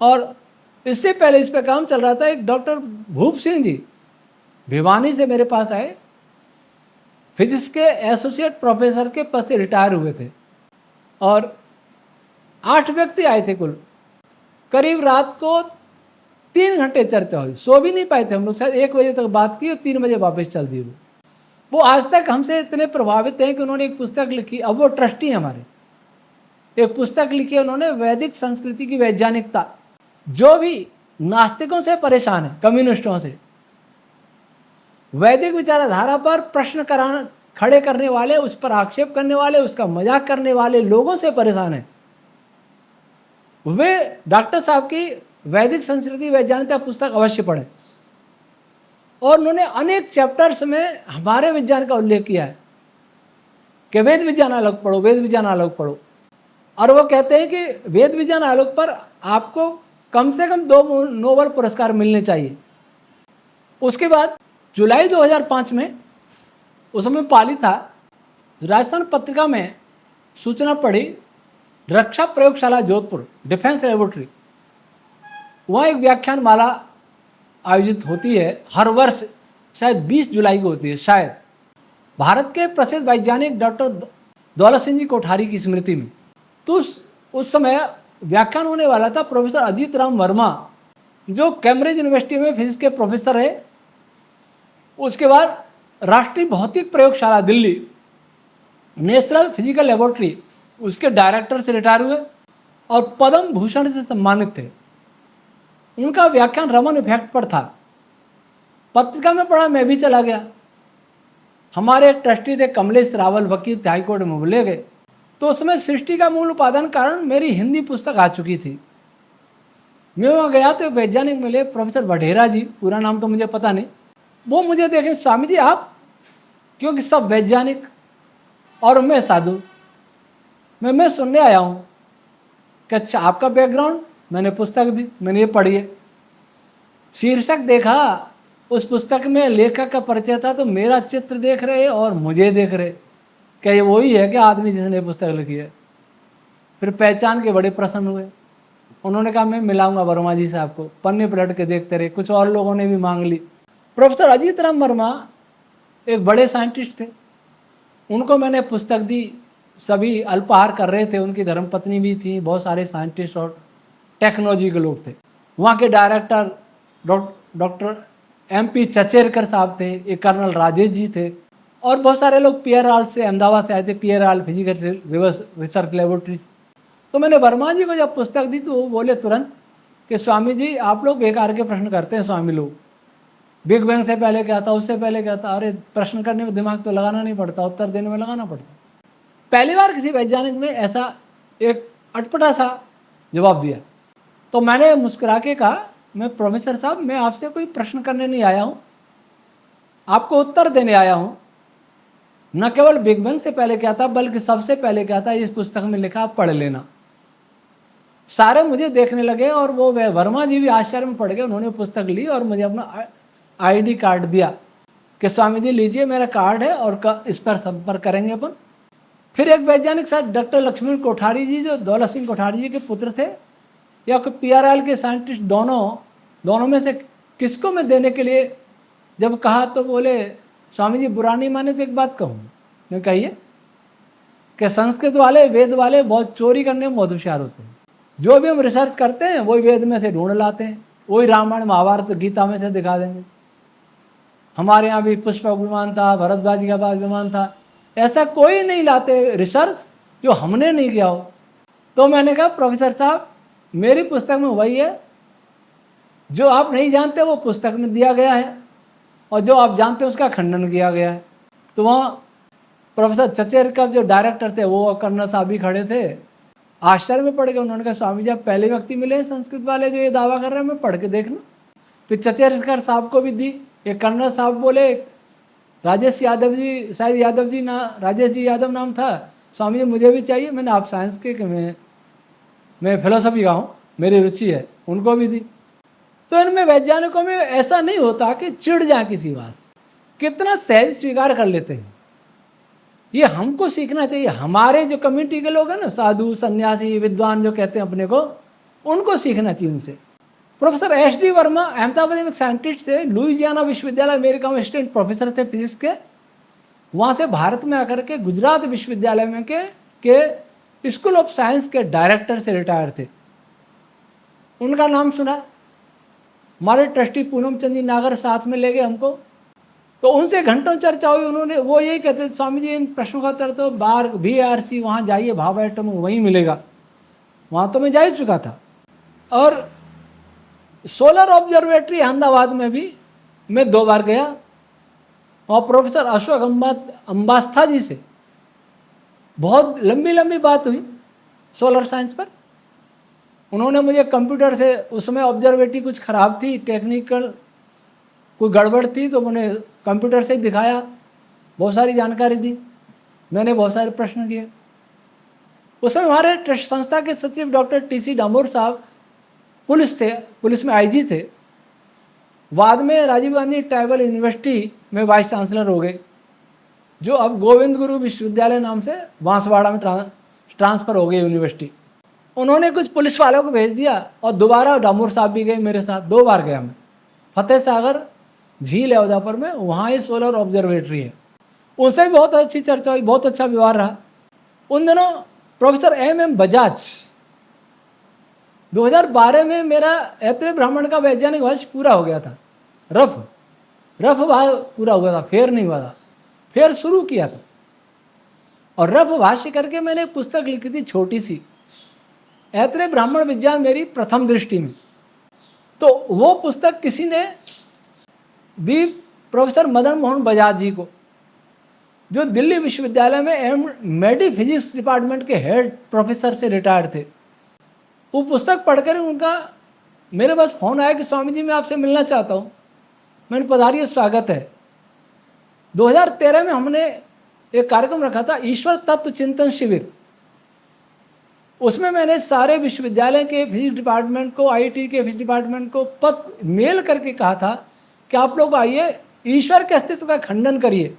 [SPEAKER 1] और इससे पहले इस पर काम चल रहा था। एक डॉक्टर भूप सिंह जी भिवानी से मेरे पास आए, फिजिक्स के एसोसिएट प्रोफेसर के पद से रिटायर हुए थे, और 8 व्यक्ति आए थे कुल। करीब रात को 3 घंटे चर्चा हुई, सो भी नहीं पाए थे हम लोग, शायद 1 बजे तक बात की और 3 बजे वापस चल दी। वो आज तक हमसे इतने प्रभावित हैं कि उन्होंने एक पुस्तक लिखी, अब वो ट्रस्टी हैं हमारे, एक पुस्तक लिखी है उन्होंने, वैदिक संस्कृति की वैज्ञानिकता। जो भी नास्तिकों से परेशान है, कम्युनिस्टों से, वैदिक विचारधारा पर प्रश्न खड़े करने वाले, उस पर आक्षेप करने वाले, उसका मजाक करने वाले लोगों से परेशान है, वे डॉक्टर साहब की वैदिक संस्कृति वैज्ञानिकता पुस्तक अवश्य पढ़ें। और उन्होंने अनेक चैप्टर्स में हमारे विज्ञान का उल्लेख किया है कि वेद विज्ञान आलोक पढ़ो, वेद विज्ञान आलोक पढ़ो। और वो कहते हैं कि वेद विज्ञान आलोक पर आपको कम से कम 2 नोबेल पुरस्कार मिलने चाहिए। उसके बाद जुलाई 2005 में, उस समय पाली था, राजस्थान पत्रिका में सूचना पड़ी, रक्षा प्रयोगशाला जोधपुर, डिफेंस लेबोरेटरी, वहाँ एक व्याख्यान माला आयोजित होती है हर वर्ष, शायद 20 जुलाई को होती है शायद, भारत के प्रसिद्ध वैज्ञानिक डॉक्टर दौलत सिंह जी कोठारी की स्मृति में। तो उस समय व्याख्यान होने वाला था प्रोफेसर अजीत राम वर्मा, जो कैम्ब्रिज यूनिवर्सिटी में फिजिक्स के प्रोफेसर है। उसके बाद राष्ट्रीय भौतिक प्रयोगशाला दिल्ली, नेशनल फिजिकल लेबोरेटरी, उसके डायरेक्टर से रिटायर हुए और पद्म भूषण से सम्मानित थे। उनका व्याख्यान रमन इफेक्ट पर था। पत्रिका में पढ़ा, मैं भी चला गया। हमारे एक ट्रस्टी थे कमलेश रावल, वकील थे, हाईकोर्ट में बोले गए। तो उसमें सृष्टि का मूल उपादान कारण मेरी हिंदी पुस्तक आ चुकी थी। मैं वहाँ गया तो वैज्ञानिक मिले, प्रोफेसर वढेरा जी, पूरा नाम तो मुझे पता नहीं। वो मुझे देखे, स्वामी जी आप, क्योंकि सब वैज्ञानिक और मैं साधु, मैं सुनने आया हूँ कि अच्छा आपका बैकग्राउंड। मैंने पुस्तक दी, मैंने ये पढ़ी है। शीर्षक देखा, उस पुस्तक में लेखक का परिचय था, तो मेरा चित्र देख रहे और मुझे देख रहे, क्या ये वही है कि आदमी जिसने पुस्तक लिखी है? फिर पहचान के बड़े प्रसन्न हुए। उन्होंने कहा मैं मिलाऊंगा वर्मा जी से आपको। पन्ने पलट के देखते रहे, कुछ और लोगों ने भी मांग ली। प्रोफेसर अजीत राम वर्मा एक बड़े साइंटिस्ट थे, उनको मैंने पुस्तक दी। सभी अल्पाहार कर रहे थे, उनकी धर्मपत्नी भी थी, बहुत सारे साइंटिस्ट और टेक्नोलॉजी के लोग थे। वहाँ के डायरेक्टर डॉक्टर MP चचेरकर साहब थे, एक कर्नल राजेश जी थे, और बहुत सारे लोग PRL से, अहमदाबाद से आए थे, PRL फिजिकल रिसर्च लेबोरेटरीज। तो मैंने वर्मा जी को जब पुस्तक दी तो वो बोले तुरंत कि स्वामी जी आप लोग बेकार के प्रश्न करते हैं, स्वामी लोग, बिग बैंग से पहले क्या था, उससे पहले क्या था। अरे प्रश्न करने में दिमाग तो लगाना नहीं पड़ता, उत्तर देने में लगाना पड़ता। पहली बार किसी वैज्ञानिक ने ऐसा एक अटपटा सा जवाब दिया। तो मैंने मुस्कुरा के कहा, मैं प्रोफेसर साहब, मैं आपसे कोई प्रश्न करने नहीं आया हूँ, आपको उत्तर देने आया हूँ। न केवल बिग बैंग से पहले क्या था, बल्कि सबसे पहले क्या था इस पुस्तक में लिखा, पढ़ लेना। सारे मुझे देखने लगे और वो वर्मा जी भी आश्चर्य में पड़ गए। उन्होंने पुस्तक ली और मुझे अपना आईडी कार्ड दिया कि स्वामी जी लीजिए, मेरा कार्ड है और इस पर संपर्क करेंगे अपन। फिर एक वैज्ञानिक साहब डॉक्टर लक्ष्मण कोठारी जी, जो दौलत सिंह कोठारी जी के पुत्र थे, या PRL के साइंटिस्ट, दोनों में से किसको मैं देने के लिए जब कहा तो बोले, स्वामी जी बुरा नहीं माने तो एक बात कहूँ। मैं कहिए कि संस्कृत वाले, वेद वाले बहुत चोरी करने में बहुत होशियार होते हैं। जो भी हम रिसर्च करते हैं वही वेद में से ढूंढ लाते हैं, वही रामायण महाभारत गीता में से दिखा देंगे। हमारे यहाँ भी पुष्पक विमान था, भरद्वाज का पास विमान था, ऐसा कोई नहीं लाते रिसर्च जो हमने नहीं किया हो। तो मैंने कहा प्रोफेसर साहब, मेरी पुस्तक में वही है जो आप नहीं जानते वो पुस्तक में दिया गया है, और जो आप जानते हैं उसका खंडन किया गया है। तो वहाँ प्रोफेसर चचेर का जो डायरेक्टर थे वो कर्नल साहब भी खड़े थे, आश्चर्य में पड़ गए। उन्होंने कहा स्वामी जी आप पहले व्यक्ति मिले हैं संस्कृत वाले जो ये दावा कर रहे हैं, मैं पढ़ के देखना। फिर चचेरकर साहब को भी दी। एक कर्नल साहब बोले, राजेश यादव जी, शायद यादव जी ना, राजेश जी यादव नाम था, स्वामी जी मुझे भी चाहिए। मैंने आप साइंस के, मैं फिलोसफी का हूँ, मेरी रुचि है, उनको भी दी। तो इनमें वैज्ञानिकों में ऐसा नहीं होता कि चिढ़ जाए किसी बात, कितना सहज स्वीकार कर लेते हैं। ये हमको सीखना चाहिए। हमारे जो कम्युनिटी के लोग हैं ना, साधु सन्यासी विद्वान जो कहते हैं अपने को, उनको सीखना चाहिए उनसे। प्रोफेसर SD वर्मा अहमदाबाद में एक साइंटिस्ट थे, लुइजियाना विश्वविद्यालय अमेरिका में असिस्टेंट प्रोफेसर थे फिजिक्स के। वहाँ से भारत में आकर के गुजरात विश्वविद्यालय में के स्कूल ऑफ साइंस के डायरेक्टर से रिटायर थे। उनका नाम सुना। हमारे ट्रस्टी पूनम चंद जी नागर साथ में ले गए हमको, तो उनसे घंटों चर्चा हुई। उन्होंने वो यही कहते स्वामी जी इन प्रश्नों का उत्तर तो बाहर VRC वहाँ जाइए, भाभा एटम वहीं मिलेगा। वहाँ तो मैं जा ही चुका था। और सोलर ऑब्जर्वेटरी अहमदाबाद में भी मैं 2 बार गया, और प्रोफेसर अशोक अम्बास्था जी से बहुत लंबी बात हुई सोलर साइंस पर। उन्होंने मुझे कंप्यूटर से, उस समय ऑब्जर्वेटरी कुछ ख़राब थी, टेक्निकल कोई गड़बड़ थी, तो मैंने कंप्यूटर से ही दिखाया, बहुत सारी जानकारी दी, मैंने बहुत सारे प्रश्न किए। उस समय हमारे ट्रस्ट संस्था के सचिव डॉक्टर TC डामोर साहब पुलिस थे, पुलिस में IG थे। बाद में राजीव गांधी ट्राइबल यूनिवर्सिटी में वाइस चांसलर हो गए, जो अब गोविंद गुरु विश्वविद्यालय नाम से बांसवाड़ा में ट्रांसफ़र हो गई यूनिवर्सिटी। उन्होंने कुछ पुलिस वालों को भेज दिया, और दोबारा डामोर साहब भी गए मेरे साथ। 2 बार गया मैं। फतेह सागर झील है उदयपुर में, वहाँ ये सोलर ऑब्जर्वेटरी है। उनसे भी बहुत अच्छी चर्चा हुई, बहुत अच्छा व्यवहार रहा। उन दिनों प्रोफेसर MM बजाज, 2012 में मेरा ऐतरेय ब्राह्मण का वैज्ञानिक वर्ष पूरा हो गया था। रफ पूरा हुआ था, फेयर नहीं हुआ था, फेयर शुरू किया था। और रफ भाष्य करके मैंने एक पुस्तक लिखी थी छोटी सी, ऐतरेय ब्राह्मण विज्ञान मेरी प्रथम दृष्टि में। तो वो पुस्तक किसी ने दी प्रोफेसर मदन मोहन बजाज जी को, जो दिल्ली विश्वविद्यालय में मेडी फिजिक्स डिपार्टमेंट के हेड प्रोफेसर से रिटायर थे। वो पुस्तक पढ़कर उनका मेरे पास फ़ोन आया कि स्वामी जी मैं आपसे मिलना चाहता हूँ। मैंने पधारिए, स्वागत है। 2013 में हमने एक कार्यक्रम रखा था, ईश्वर तत्व चिंतन शिविर। उसमें मैंने सारे विश्वविद्यालय के फिजिक्स डिपार्टमेंट को, IIT के फिजिक्स डिपार्टमेंट को मेल करके कहा था कि आप लोग आइए, ईश्वर के अस्तित्व का खंडन करिए।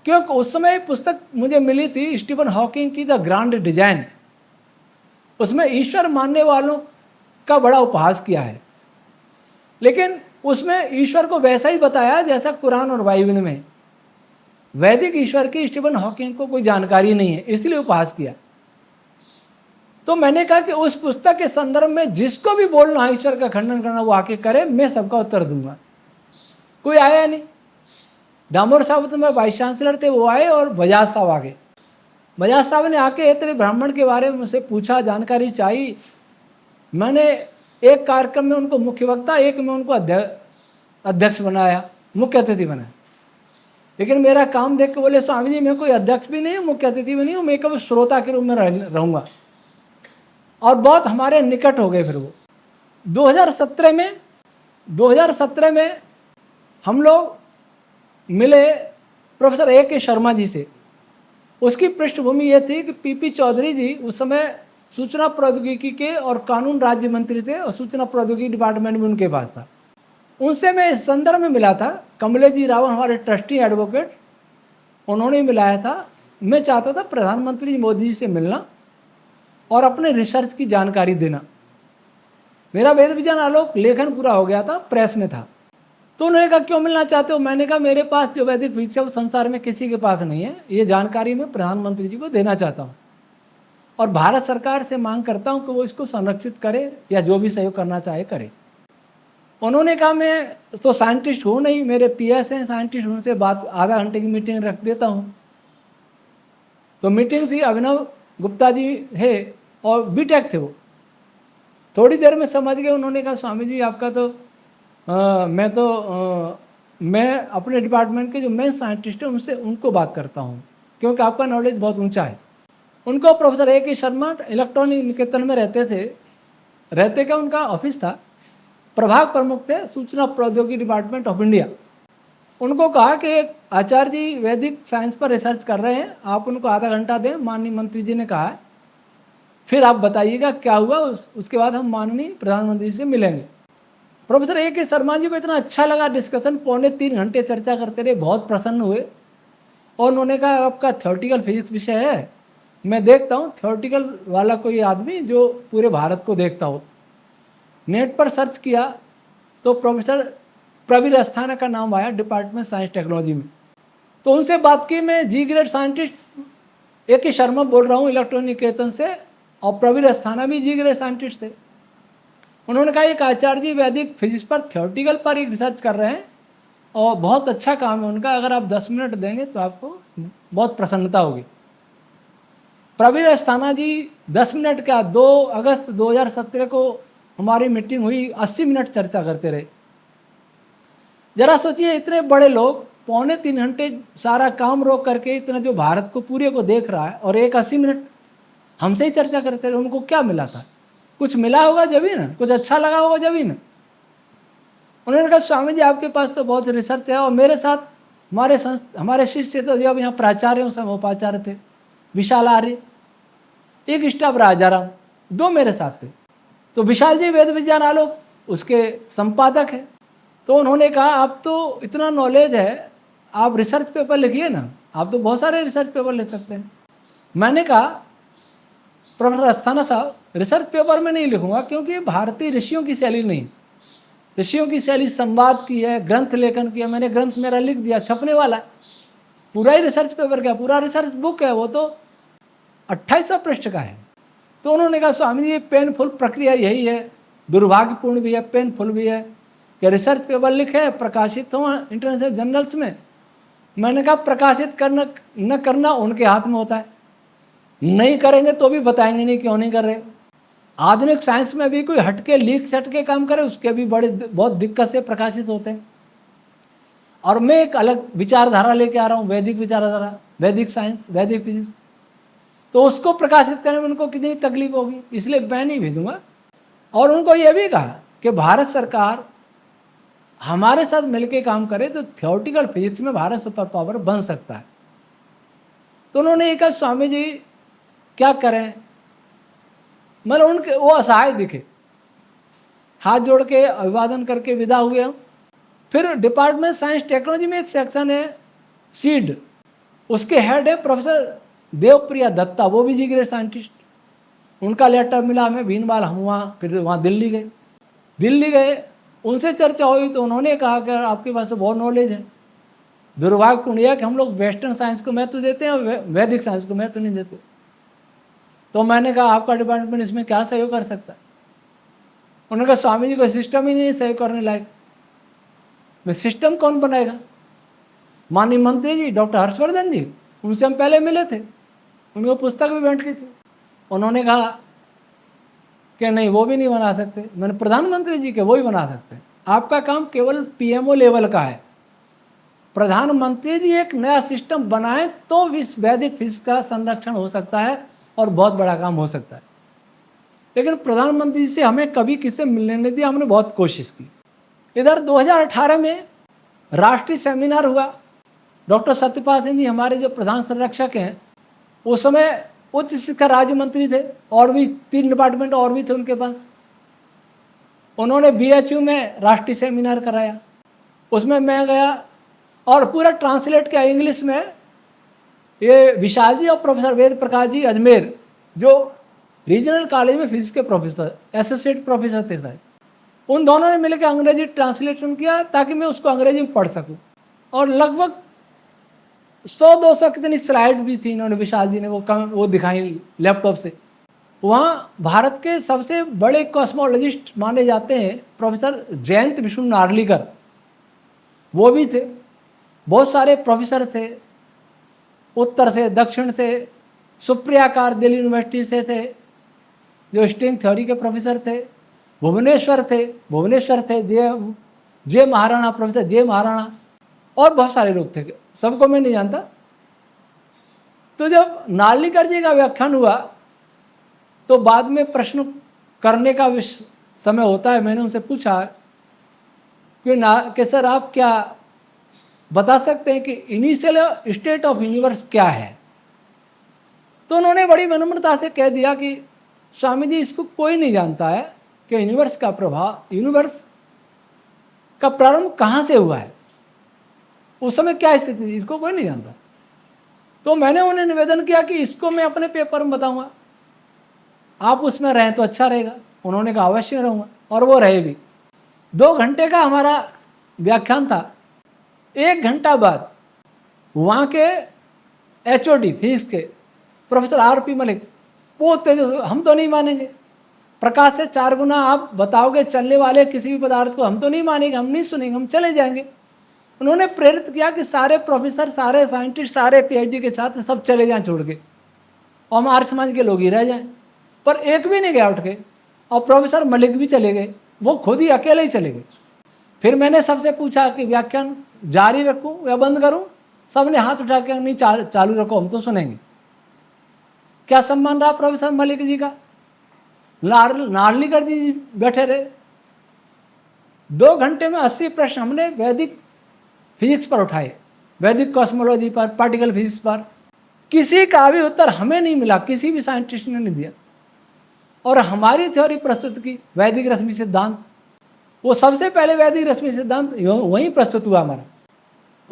[SPEAKER 1] क्योंकि उस समय पुस्तक मुझे मिली थी स्टीफन हॉकिंग की द ग्रांड डिजाइन। उसमें ईश्वर मानने वालों का बड़ा उपहास किया है, लेकिन उसमें ईश्वर को वैसा ही बताया जैसा कुरान और बाइबल में। वैदिक ईश्वर की स्टीफन हॉकिंग को कोई जानकारी नहीं है, इसलिए उपहास किया। तो मैंने कहा कि उस पुस्तक के संदर्भ में जिसको भी बोलना है ईश्वर का खंडन करना, वो आके करे, मैं सबका उत्तर दूंगा। कोई आया नहीं। डामोर साहब तो मैं वाइस चांसलर थे, वो आए, और बजाज साहब आ गए। बजाज साहब ने आके ऐतरेय ब्राह्मण के बारे में मुझसे पूछा, जानकारी चाहिए। मैंने एक कार्यक्रम में उनको मुख्य वक्ता, एक में उनको अध्यक्ष बनाया, मुख्य अतिथि बनाया। लेकिन मेरा काम देख के बोले स्वामी जी मैं कोई अध्यक्ष भी नहीं हूँ, मुख्य अतिथि भी नहीं हूँ, मैं केवल श्रोता के रूप में रहूँगा। और बहुत हमारे निकट हो गए। फिर वो 2017 में हम लोग मिले प्रोफेसर ए के शर्मा जी से। उसकी पृष्ठभूमि ये थी कि पीपी चौधरी जी उस समय सूचना प्रौद्योगिकी के और कानून राज्य मंत्री थे और सूचना प्रौद्योगिकी डिपार्टमेंट में उनके पास था। उनसे मैं इस संदर्भ में मिला था, कमलेश जी रावल हमारे ट्रस्टी एडवोकेट, उन्होंने मिलाया था। मैं चाहता था प्रधानमंत्री मोदी जी से मिलना और अपने रिसर्च की जानकारी देना। मेरा वेद विज्ञान आलोक लेखन पूरा हो गया था, प्रेस में था। तो उन्होंने कहा क्यों मिलना चाहते हो? मैंने कहा मेरे पास जो वैदिक फिजिक्स है वो संसार में किसी के पास नहीं है, ये जानकारी मैं प्रधानमंत्री जी को देना चाहता हूँ और भारत सरकार से मांग करता हूँ कि वो इसको संरक्षित करे या जो भी सहयोग करना चाहे करे। उन्होंने कहा मैं तो साइंटिस्ट हूँ नहीं, मेरे पीएस हैं साइंटिस्ट, उनसे बात आधा घंटे की मीटिंग रख देता हूँ। तो मीटिंग थी, अभिनव गुप्ता जी है और बीटेक थे वो। थोड़ी देर में समझ गए, उन्होंने कहा स्वामी जी आपका तो मैं अपने डिपार्टमेंट के जो मेन साइंटिस्ट हैं उनसे उनको बात करता हूँ क्योंकि आपका नॉलेज बहुत ऊंचा है। उनको प्रोफेसर ए के शर्मा इलेक्ट्रॉनिक निकेतन में रहते क्या उनका ऑफिस था, प्रभाग प्रमुख थे सूचना प्रौद्योगिकी डिपार्टमेंट ऑफ इंडिया। उनको कहा कि एक आचार्य जी वैदिक साइंस पर रिसर्च कर रहे हैं, आप उनको आधा घंटा दें। माननीय मंत्री जी ने कहा है, फिर आप बताइएगा क्या हुआ, उसके बाद हम माननीय प्रधानमंत्री से मिलेंगे। प्रोफेसर ए के शर्मा जी को इतना अच्छा लगा डिस्कशन, 2.25 घंटे चर्चा करते रहे, बहुत प्रसन्न हुए और उन्होंने कहा आपका थ्योरेटिकल फिजिक्स विषय है, मैं देखता हूँ थ्योरेटिकल वाला कोई आदमी जो पूरे भारत को देखता हो। नेट पर सर्च किया तो प्रोफेसर प्रवीर अस्थाना का नाम आया डिपार्टमेंट साइंस टेक्नोलॉजी में। तो उनसे बात की, मैं जी ग्रेड साइंटिस्ट ए के शर्मा बोल रहा हूँ इलेक्ट्रॉनिक निकेतन से, और प्रवीर अस्थाना भी जी ग्रेड साइंटिस्ट थे। उन्होंने कहा एक आचार्य जी वैदिक फिजिक्स पर थ्योरेटिकल पर ही रिसर्च कर रहे हैं और बहुत अच्छा काम है उनका, अगर आप 10 मिनट देंगे तो आपको बहुत प्रसन्नता होगी। प्रवीर अस्थाना जी 10 मिनट क्या, 2 अगस्त 2017 को हमारी मीटिंग हुई, 80 मिनट चर्चा करते रहे। जरा सोचिए इतने बड़े लोग 2.25 घंटे सारा काम रोक करके इतना जो भारत को पूरे को देख रहा है और एक 80 मिनट हमसे ही चर्चा करते रहे। उनको क्या मिला था? कुछ मिला होगा जब ही ना, कुछ अच्छा लगा होगा जब ही ना। उन्होंने कहा स्वामी जी आपके पास तो बहुत रिसर्च है और मेरे साथ हमारे शिष्य तो जब यहाँ प्राचार्य हूँ, सब उपाचार्य थे, विशाल आर्य, एक स्टाफ राजाराम, 2 मेरे साथ थे। तो विशाल जी वेद विज्ञान आलोक उसके संपादक है। तो उन्होंने कहा आप तो इतना नॉलेज है, आप रिसर्च पेपर लिखिए ना, आप तो बहुत सारे रिसर्च पेपर लिख सकते हैं। मैंने कहा प्रोफेसर अस्थाना साहब रिसर्च पेपर में नहीं लिखूंगा क्योंकि भारतीय ऋषियों की शैली नहीं। ऋषियों की शैली संवाद की है, ग्रंथ लेखन की है। मैंने ग्रंथ मेरा लिख दिया, छपने वाला है, पूरा ही रिसर्च पेपर क्या, पूरा रिसर्च बुक है, वो तो 2800 पृष्ठ का है। तो उन्होंने कहा स्वामी जी ये पेनफुल प्रक्रिया यही है, दुर्भाग्यपूर्ण भी है, पेनफुल भी है कि रिसर्च पेपर लिखे, प्रकाशित हो इंटरनेशनल जर्नल्स में। मैंने कहा प्रकाशित करना न करना उनके हाथ में होता है, नहीं करेंगे तो भी बताएंगे नहीं क्यों नहीं कर रहे। आधुनिक साइंस में भी कोई हटके लीक सटके काम करे उसके भी बहुत दिक्कत से प्रकाशित होते हैं। और मैं एक अलग विचारधारा लेके आ रहा हूँ, वैदिक विचारधारा, वैदिक साइंस, वैदिक फिजिक्स, तो उसको प्रकाशित करने में उनको कितनी तकलीफ होगी, इसलिए मैं नहीं भेजूंगा। और उनको यह भी कहा कि भारत सरकार हमारे साथ मिलकर काम करे तो थ्योरेटिकल फिजिक्स में भारत सुपर पावर बन सकता है। तो उन्होंने ये कहा स्वामी जी क्या करें, मतलब उनके वो असहाय दिखे, हाथ जोड़ के अभिवादन करके विदा हुए हम। फिर डिपार्टमेंट साइंस टेक्नोलॉजी में एक सेक्शन है सीड, उसके हेड है प्रोफेसर देवप्रिया दत्ता, वो भी जी ग्रेड साइंटिस्ट। उनका लेटर मिला हमें भीनमाल, हम फिर वहाँ दिल्ली गए, उनसे चर्चा हुई तो उन्होंने कहा कि आपके पास तो बहुत नॉलेज है, दुर्भाग्यपूर्ण यह कि हम लोग वेस्टर्न साइंस को महत्व देते हैं और वैदिक साइंस को महत्व नहीं देते। तो मैंने कहा आपका डिपार्टमेंट इसमें क्या सहयोग कर सकता है? उन्होंने कहा स्वामी जी को सिस्टम ही नहीं सहयोग करने लायक। मैं सिस्टम कौन बनाएगा? माननीय मंत्री जी डॉक्टर हर्षवर्धन जी, उनसे हम पहले मिले थे, उनको पुस्तक भी भेंट की थी। उन्होंने कहा कि नहीं वो भी नहीं बना सकते। मैंने प्रधानमंत्री जी के वो ही बना सकते हैं, आपका काम केवल पीएमओ लेवल का है। प्रधानमंत्री जी एक नया सिस्टम बनाए तो इस वैदिक फिजिक्स का संरक्षण हो सकता है और बहुत बड़ा काम हो सकता है। लेकिन प्रधानमंत्री जी से हमें कभी किसी मिलने नहीं दिया, हमने बहुत कोशिश की। इधर 2018 में राष्ट्रीय सेमिनार हुआ, डॉक्टर सत्यपाल सिंह जी हमारे जो प्रधान संरक्षक हैं, उस समय उच्च शिक्षा राज्य मंत्री थे, और भी 3 डिपार्टमेंट और भी थे उनके पास। उन्होंने BHU में राष्ट्रीय सेमिनार कराया, उसमें मैं गया और पूरा ट्रांसलेट किया इंग्लिश में। ये विशाल जी और प्रोफेसर वेद प्रकाश जी अजमेर, जो रीजनल कॉलेज में फिजिक्स के प्रोफेसर, एसोसिएट प्रोफेसर थे शायद, उन दोनों ने मिलकर अंग्रेजी ट्रांसलेशन किया ताकि मैं उसको अंग्रेजी में पढ़ सकूं। और लगभग 100-200 कितनी स्लाइड भी थी, इन्होंने विशाल जी ने वो दिखाई लैपटॉप से। वहाँ भारत के सबसे बड़े कॉस्मोलॉजिस्ट माने जाते हैं प्रोफेसर जयंत विष्णु नार्लिकर, वो भी थे। बहुत सारे प्रोफेसर थे, उत्तर से दक्षिण से। सुप्रिया कार दिल्ली यूनिवर्सिटी से थे, जो स्ट्रिंग थ्योरी के प्रोफेसर थे। भुवनेश्वर थे जे महाराणा, प्रोफेसर जे महाराणा, और बहुत सारे लोग थे, सबको मैं नहीं जानता। तो जब नार्लिकर जी का व्याख्यान हुआ तो बाद में प्रश्न करने का समय होता है। मैंने उनसे पूछा कि सर आप क्या बता सकते हैं कि इनिशियल स्टेट ऑफ यूनिवर्स क्या है? तो उन्होंने बड़ी विनम्रता से कह दिया कि स्वामी जी, इसको कोई नहीं जानता है कि यूनिवर्स का प्रारंभ कहाँ से हुआ है, उस समय क्या स्थिति थी, इसको कोई नहीं जानता। तो मैंने उन्हें निवेदन किया कि इसको मैं अपने पेपर में बताऊंगा, आप उसमें रहें तो अच्छा रहेगा। उन्होंने कहा अवश्य रहूँगा, और वो रहे भी। 2 घंटे का हमारा व्याख्यान था। 1 घंटा बाद वहाँ के HOD फिजिक्स के प्रोफेसर RP मलिक, वो हम तो नहीं मानेंगे, प्रकाश से 4 गुना आप बताओगे चलने वाले किसी भी पदार्थ को, हम तो नहीं मानेंगे, हम नहीं सुनेंगे, हम चले जाएंगे। उन्होंने प्रेरित किया कि सारे प्रोफेसर, सारे साइंटिस्ट, सारे PhD के छात्र सब चले जाएं छोड़ के, और हम आर्य समाज के लोग ही रह जाएं। पर एक भी नहीं गया उठ के, और प्रोफेसर मलिक भी चले गए, वो खुद ही अकेले ही चले गए। फिर मैंने सबसे पूछा कि व्याख्यान जारी रखूं या बंद करूं? सबने हाथ उठा के नहीं, चालू रखो, हम तो सुनेंगे। क्या सम्मान रहा प्रोफेसर मलिक जी का? नार्लिकर जी बैठे रहे। 2 घंटे में 80 प्रश्न हमने वैदिक फिजिक्स पर उठाए, वैदिक कॉस्मोलॉजी पर, पार्टिकल फिजिक्स पर। किसी का भी उत्तर हमें नहीं मिला, किसी भी साइंटिस्ट ने नहीं दिया। और हमारी थ्योरी प्रस्तुत की, वैदिक रश्मि सिद्धांत, वो सबसे पहले वैदिक रश्मि सिद्धांत वहीं प्रस्तुत हुआ हमारा।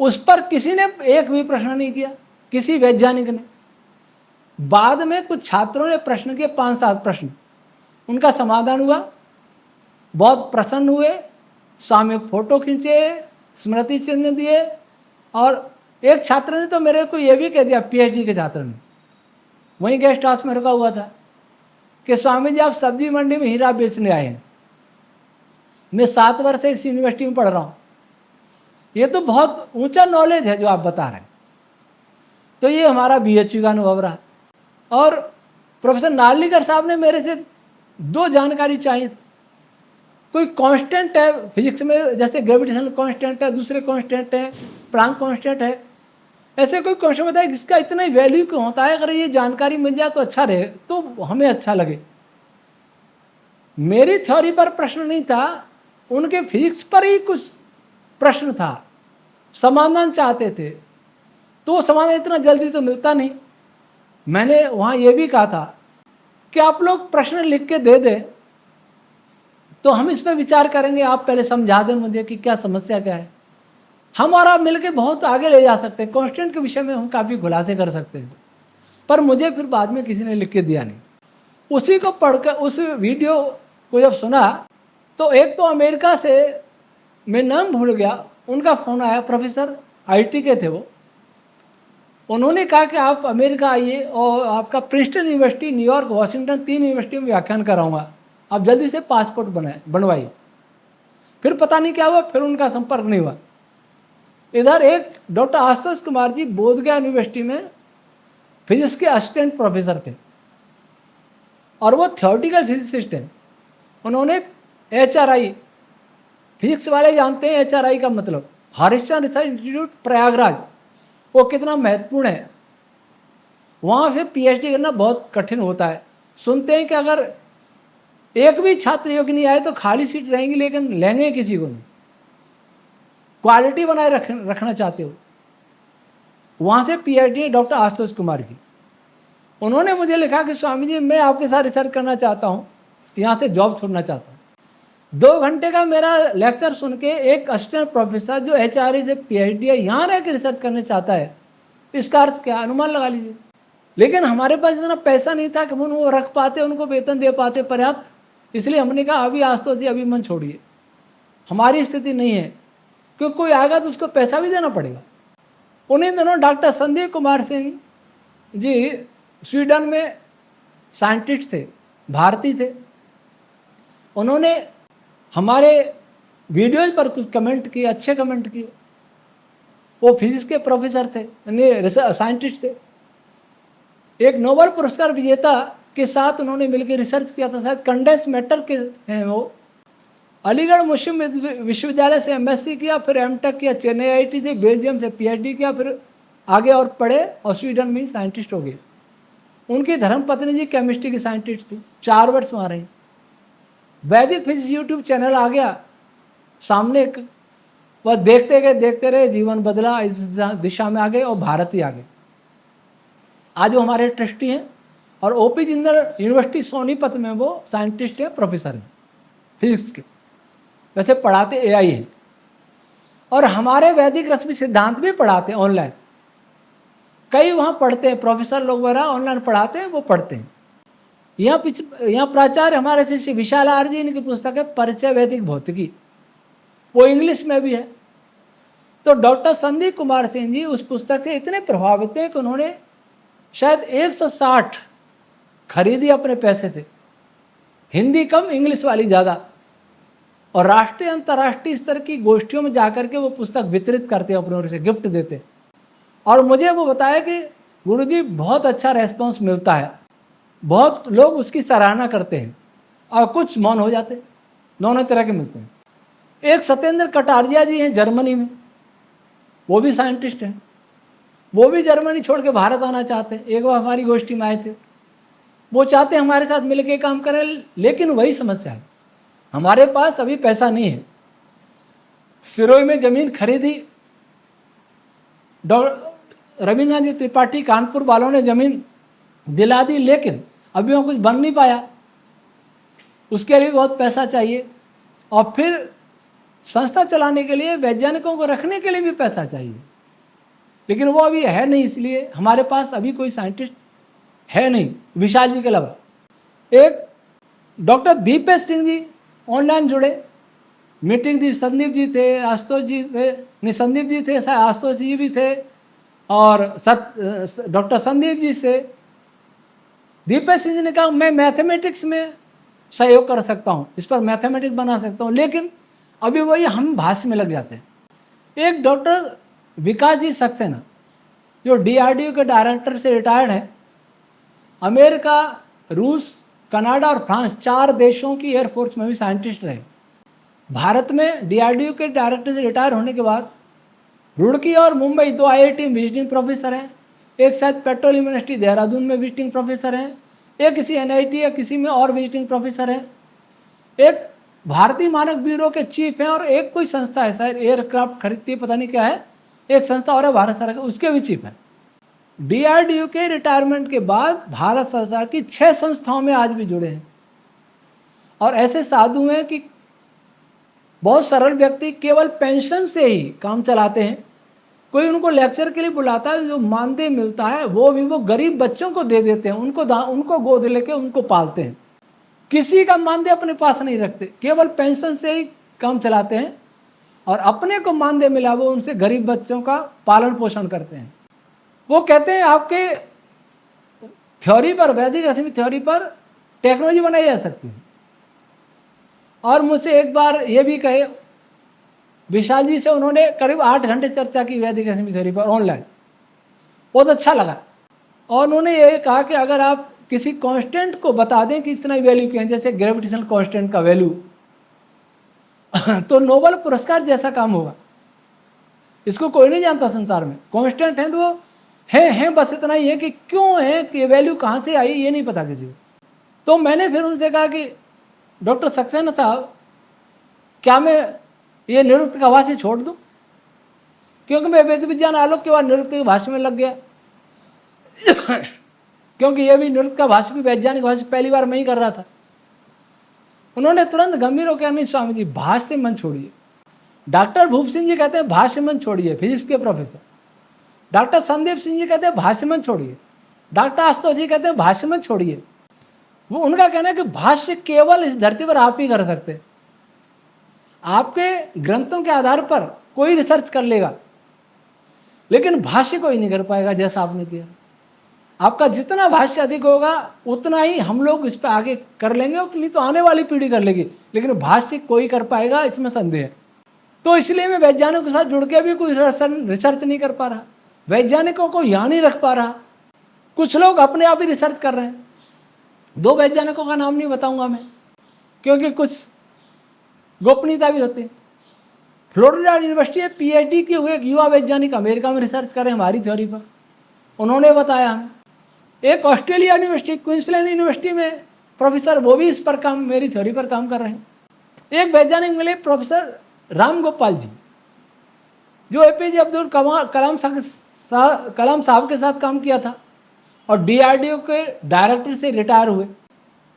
[SPEAKER 1] उस पर किसी ने एक भी प्रश्न नहीं किया, किसी वैज्ञानिक ने। बाद में कुछ छात्रों ने प्रश्न किए, 5-7 प्रश्न, उनका समाधान हुआ, बहुत प्रसन्न हुए, सामूहिक फोटो खींचे, स्मृति चिन्ह दिए। और एक छात्र ने तो मेरे को ये भी कह दिया, PhD के छात्र ने, वहीं गेस्ट हाउस में रुका हुआ था, कि स्वामी जी आप सब्जी मंडी में हीरा बेचने आए हैं, मैं 7 वर्ष से इस यूनिवर्सिटी में पढ़ रहा हूँ, ये तो बहुत ऊंचा नॉलेज है जो आप बता रहे हैं। तो ये हमारा BHU का अनुभव रहा। और प्रोफेसर नार्लिकर साहब ने मेरे से 2 जानकारी चाहिए थी। कोई कांस्टेंट है फिजिक्स में, जैसे ग्रेविटेशनल कांस्टेंट है, दूसरे कांस्टेंट है, प्लांक कांस्टेंट है, ऐसे कोई क्वेश्चन बताए जिसका इतना ही वैल्यू क्यों होता है? अगर ये जानकारी मिल जाए तो अच्छा रहे, तो हमें अच्छा लगे। मेरी थ्योरी पर प्रश्न नहीं था, उनके फिजिक्स पर ही कुछ प्रश्न था, समाधान चाहते थे। तो समाधान इतना जल्दी तो मिलता नहीं। मैंने वहाँ ये भी कहा था कि आप लोग प्रश्न लिख के दे दें तो हम इस पर विचार करेंगे, आप पहले समझा दें मुझे कि क्या समस्या क्या है। हम और आप मिलकर बहुत आगे ले जा सकते हैं, कांस्टेंट के विषय में हम काफ़ी खुलासे कर सकते हैं। पर मुझे फिर बाद में किसी ने लिख के दिया नहीं। उसी को पढ़कर, उस वीडियो को जब सुना, तो एक तो अमेरिका से, मैं नाम भूल गया, उनका फ़ोन आया, प्रोफेसर IT के थे वो। उन्होंने कहा कि आप अमेरिका आइए और आपका Princeton university, New York, Washington, 3 university में व्याख्यान कराऊंगा, आप जल्दी से पासपोर्ट बनवाइए। फिर पता नहीं क्या हुआ, फिर उनका संपर्क नहीं हुआ। इधर एक डॉक्टर आशुतोष कुमार जी बोधगया यूनिवर्सिटी में फिजिक्स के असिस्टेंट प्रोफेसर थे, और वो थ्योरेटिकल फिजिसिस्ट हैं। उन्होंने HRI, फिजिक्स वाले जानते हैं HRI का मतलब, हरिश्चंद्र रिसर्च इंस्टीट्यूट प्रयागराज, वो कितना महत्वपूर्ण है। वहाँ से PhD करना बहुत कठिन होता है। सुनते हैं कि अगर एक भी छात्र योग्य नहीं आए तो खाली सीट रहेंगी, लेकिन लेंगे किसी को नहीं। क्वालिटी बनाए रखना चाहते हो। वहाँ से PhD डॉक्टर आशुतोष कुमार जी, उन्होंने मुझे लिखा कि स्वामी जी मैं आपके साथ रिसर्च करना चाहता हूँ, यहाँ से जॉब छोड़ना चाहता हूँ। 2 घंटे का मेरा लेक्चर सुन के एक असिस्टेंट प्रोफेसर जो HRE से PhD है यहाँ रह के रिसर्च करना चाहता है, इसका अर्थ क्या, अनुमान लगा लीजिए। लेकिन हमारे पास इतना पैसा नहीं था कि हम उनको रख पाते, उनको वेतन दे पाते पर्याप्त, इसलिए हमने कहा अभी आशुतोष जी अभी मन छोड़िए, हमारी स्थिति नहीं है, क्योंकि कोई आएगा तो उसको पैसा भी देना पड़ेगा। उन्हीं दिनों डॉक्टर संदीप कुमार सिंह जी स्वीडन में साइंटिस्ट थे, भारतीय थे। उन्होंने हमारे वीडियोज पर कुछ कमेंट किए, अच्छे कमेंट किए। वो फिजिक्स के प्रोफेसर थे, साइंटिस्ट थे। एक नोबेल पुरस्कार विजेता के साथ उन्होंने मिलकर रिसर्च किया था, शायद कंडेंस मैटर के हैं वो। अलीगढ़ मुस्लिम विश्वविद्यालय से MSc किया, फिर M.Tech किया, चेन्नई IIT से, बेल्जियम से PhD किया, फिर आगे और पढ़े और स्वीडन में साइंटिस्ट हो गए। उनकी धर्मपत्नी जी केमिस्ट्री की साइंटिस्ट थी, 4 वर्ष वहाँ रही। वैदिक फिजिक्स यूट्यूब चैनल आ गया सामने, वह देखते रहे, जीवन बदला, इस दिशा में आ गए और भारत ही आ गए। आज वो हमारे ट्रस्टी हैं और OP जिंदल यूनिवर्सिटी सोनीपत में वो साइंटिस्ट हैं, प्रोफेसर हैं फिजिक्स के, वैसे पढ़ाते AI हैं। और हमारे वैदिक रश्मि सिद्धांत भी पढ़ाते हैं ऑनलाइन, कई वहाँ पढ़ते हैं, प्रोफेसर लोग वगैरह ऑनलाइन पढ़ाते हैं, वो पढ़ते हैं। यहाँ प्राचार्य हमारे शिष्य विशाल आर जी, इनकी पुस्तक है परिचय वैदिक भौतिकी, वो इंग्लिश में भी है। तो डॉक्टर संदीप कुमार सिंह जी उस पुस्तक से इतने प्रभावित हैं कि उन्होंने शायद 160 खरीदी अपने पैसे से, हिंदी कम इंग्लिश वाली ज़्यादा, और राष्ट्रीय अंतर्राष्ट्रीय स्तर की गोष्ठियों में जाकर के वो पुस्तक वितरित करते हैं, अपने ओर से गिफ्ट देते हैं। और मुझे वो बताया कि गुरुजी बहुत अच्छा रेस्पॉन्स मिलता है, बहुत लोग उसकी सराहना करते हैं और कुछ मौन हो जाते हैं, दोनों तरह के मिलते हैं। एक सत्येंद्र कटारिया जी हैं जर्मनी में, वो भी साइंटिस्ट हैं, वो भी जर्मनी छोड़ के भारत आना चाहते हैं। एक बार हमारी गोष्ठी में आए थे, वो चाहते हैं हमारे साथ मिलके काम करें, लेकिन वही समस्या है, हमारे पास अभी पैसा नहीं है। सिरोही में ज़मीन खरीदी, रविन्द्रनाथ जी त्रिपाठी कानपुर वालों ने ज़मीन दिला दी, लेकिन अभी वहाँ कुछ बन नहीं पाया, उसके लिए बहुत पैसा चाहिए, और फिर संस्था चलाने के लिए वैज्ञानिकों को रखने के लिए भी पैसा चाहिए, लेकिन वो अभी है नहीं, इसलिए हमारे पास अभी कोई साइंटिस्ट है नहीं विशाल जी के अलावा। एक डॉक्टर दीपेश सिंह जी ऑनलाइन जुड़े, मीटिंग दी, संदीप जी थे, आशुतोष जी थे, नहीं संदीप जी थे, आशुतोष जी भी थे, और डॉक्टर संदीप जी से दीपेश सिंह जी ने कहा मैं मैथमेटिक्स में सहयोग कर सकता हूँ, इस पर मैथमेटिक्स बना सकता हूँ, लेकिन अभी वही हम भाष्य में लग जाते हैं। एक डॉक्टर विकास जी सक्सेना जो DRDO के डायरेक्टर से रिटायर्ड हैं, अमेरिका, रूस, कनाडा और फ्रांस 4 देशों की एयरफोर्स में भी साइंटिस्ट रहे। भारत में DRDO के डायरेक्टर से रिटायर होने के बाद रुड़की और मुंबई 2 IIT में विजिटिंग प्रोफेसर हैं, एक शायद पेट्रोलियम यूनिवर्सिटी देहरादून में विजिटिंग प्रोफेसर हैं, एक किसी NIT या किसी में और विजिटिंग प्रोफेसर हैं, एक भारतीय मानक ब्यूरो के चीफ हैं, और एक कोई संस्था है शायद एयरक्राफ्ट खरीदती है, पता नहीं क्या है, एक संस्था और है भारत सरकार, उसके भी चीफ है। DRDO के रिटायरमेंट के बाद भारत सरकार की 6 संस्थाओं में आज भी जुड़े हैं, और ऐसे साधु हैं कि बहुत सरल व्यक्ति केवल पेंशन से ही काम चलाते हैं। कोई उनको लेक्चर के लिए बुलाता है, जो मानदेय मिलता है वो भी वो गरीब बच्चों को दे देते हैं, उनको गोद लेके उनको पालते हैं, किसी का मानदेय अपने पास नहीं रखते, केवल पेंशन से ही काम चलाते हैं, और अपने को मानदेय मिला वो उनसे गरीब बच्चों का पालन पोषण करते हैं। वो कहते हैं आपके थ्योरी पर, वैदिक रश्मि थ्योरी पर टेक्नोलॉजी बनाई जा सकती है। और मुझसे एक बार ये भी कहे, विशाल जी से उन्होंने करीब 8 घंटे चर्चा की वैदिक रश्मि थ्योरी पर ऑनलाइन, बहुत अच्छा लगा। और उन्होंने ये कहा कि अगर आप किसी कांस्टेंट को बता दें कि इतना वैल्यू क्या है, जैसे ग्रेविटेशनल कांस्टेंट का वैल्यू, तो नोबेल पुरस्कार जैसा काम होगा। इसको कोई नहीं जानता संसार में, कांस्टेंट है तो वो है, बस इतना ही है कि क्यों है, कि वैल्यू कहाँ से आई ये नहीं पता किसी को। तो मैंने फिर उनसे कहा कि डॉक्टर सक्सेना साहब, क्या मैं ये निरुक्त का वासी छोड़ दूँ? क्योंकि मैं वेद विज्ञान आलोक के बाद नृत्य की भाषा में लग गया क्योंकि ये भी नृत्य का भाषा भी वैज्ञानिक भाषा पहली बार मैं ही कर रहा था। उन्होंने तुरंत गंभीर होकर, नहीं स्वामी जी भाष्य से मन छोड़िए। डॉक्टर भूप सिंह जी कहते हैं भाष्य मन छोड़िए, फिजिक्स के प्रोफेसर। डॉक्टर संदीप सिंह जी कहते हैं भाष्य मन छोड़िए। डॉक्टर आशुतोष जी कहते हैं भाष्य मन छोड़िए। वो उनका कहना है कि भाष्य केवल इस धरती पर आप ही कर सकते हैं। आपके ग्रंथों के आधार पर कोई रिसर्च कर लेगा, लेकिन भाष्य कोई नहीं कर पाएगा जैसा आपने किया। आपका जितना भाष्य अधिक होगा उतना ही हम लोग इस पर आगे कर लेंगे, और नहीं तो आने वाली पीढ़ी कर लेगी, लेकिन भाष्य कोई कर पाएगा इसमें संदेह है। तो इसलिए मैं वैज्ञानिकों के साथ जुड़ के भी कोई रिसर्च नहीं कर पा रहा, वैज्ञानिकों को यहाँ नहीं रख पा रहा। कुछ लोग अपने आप ही रिसर्च कर रहे हैं। 2 वैज्ञानिकों का नाम नहीं बताऊंगा मैं, क्योंकि कुछ गोपनीयता भी होती है। फ्लोरिडा यूनिवर्सिटी में PhD किए हुए एक युवा वैज्ञानिक अमेरिका में रिसर्च कर रहे हैं हमारी थ्योरी पर, उन्होंने बताया हमें। एक ऑस्ट्रेलिया यूनिवर्सिटी, क्वींसलैंड यूनिवर्सिटी में प्रोफेसर, वो भी इस पर काम, मेरी थ्योरी पर काम कर रहे हैं। एक वैज्ञानिक मिले प्रोफेसर राम गोपाल जी, जो APJ अब्दुल कलाम साहब के साथ काम किया था और DRDO के डायरेक्टर से रिटायर हुए।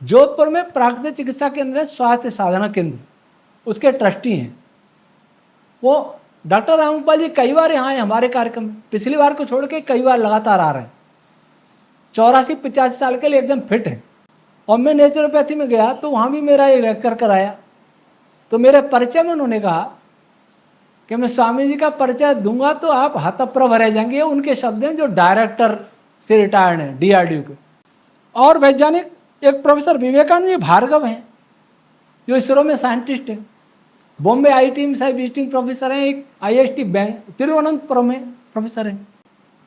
[SPEAKER 1] जोधपुर में प्राकृतिक चिकित्सा केंद्र है, स्वास्थ्य साधना केंद्र, उसके ट्रस्टी हैं वो। डॉक्टर रामगोपाल जी कई बार यहाँ आए हमारे कार्यक्रम में, पिछली बार को छोड़ के कई बार लगातार आ रहे हैं। 84-85 साल के लिए एकदम फिट है। और मैं नेचुरोपैथी में गया तो वहाँ भी मेरा एक लेक्चर कराया, तो मेरे परिचय में उन्होंने कहा कि मैं स्वामी जी का परिचय दूंगा तो आप हतप्रभ रह जाएंगे। उनके शब्द हैं जो डायरेक्टर से रिटायर्ड हैं DRDO के। और वैज्ञानिक एक प्रोफेसर विवेकानंद जी भार्गव हैं, जो इसरो में साइंटिस्ट हैं। बॉम्बे IIT में साहब विजिटिंग प्रोफेसर हैं। एक IIT बैंक तिरुवनंतपुरम में प्रोफेसर हैं।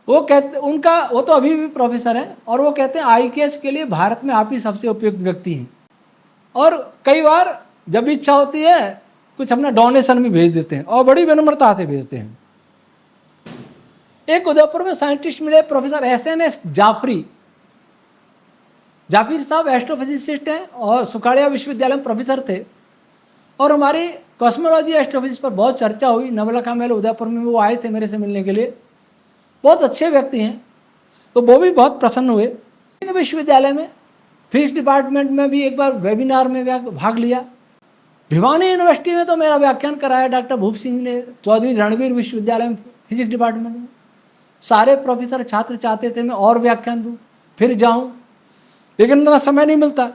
[SPEAKER 1] वो कहते, उनका वो तो अभी भी प्रोफेसर हैं, और वो कहते हैं IKS के लिए भारत में आप ही सबसे उपयुक्त व्यक्ति हैं। और कई बार जब इच्छा होती है कुछ अपना डोनेशन भी भेज देते हैं, और बड़ी विनम्रता से भेजते हैं। एक उदयपुर में साइंटिस्ट मिले प्रोफेसर SNS जाफरी साहब, एस्ट्रोफिजिसिस्ट हैं और सुखाड़िया विश्वविद्यालय में प्रोफेसर थे। और हमारी कॉस्मोलॉजी एस्ट्रोफिजिक्स पर बहुत चर्चा हुई। नवलखा महल उदयपुर में वो आए थे मेरे से मिलने के लिए, बहुत अच्छे व्यक्ति हैं, तो वो भी बहुत प्रसन्न हुए। विश्वविद्यालय में फिजिक्स डिपार्टमेंट में भी एक बार वेबिनार में भाग लिया। भिवानी यूनिवर्सिटी में तो मेरा व्याख्यान कराया डॉक्टर भूप सिंह ने, चौधरी रणवीर विश्वविद्यालय में फिजिक्स डिपार्टमेंट में। सारे प्रोफेसर छात्र चाहते थे मैं और व्याख्यान दूँ, फिर जाऊँ, लेकिन इतना समय नहीं मिलता।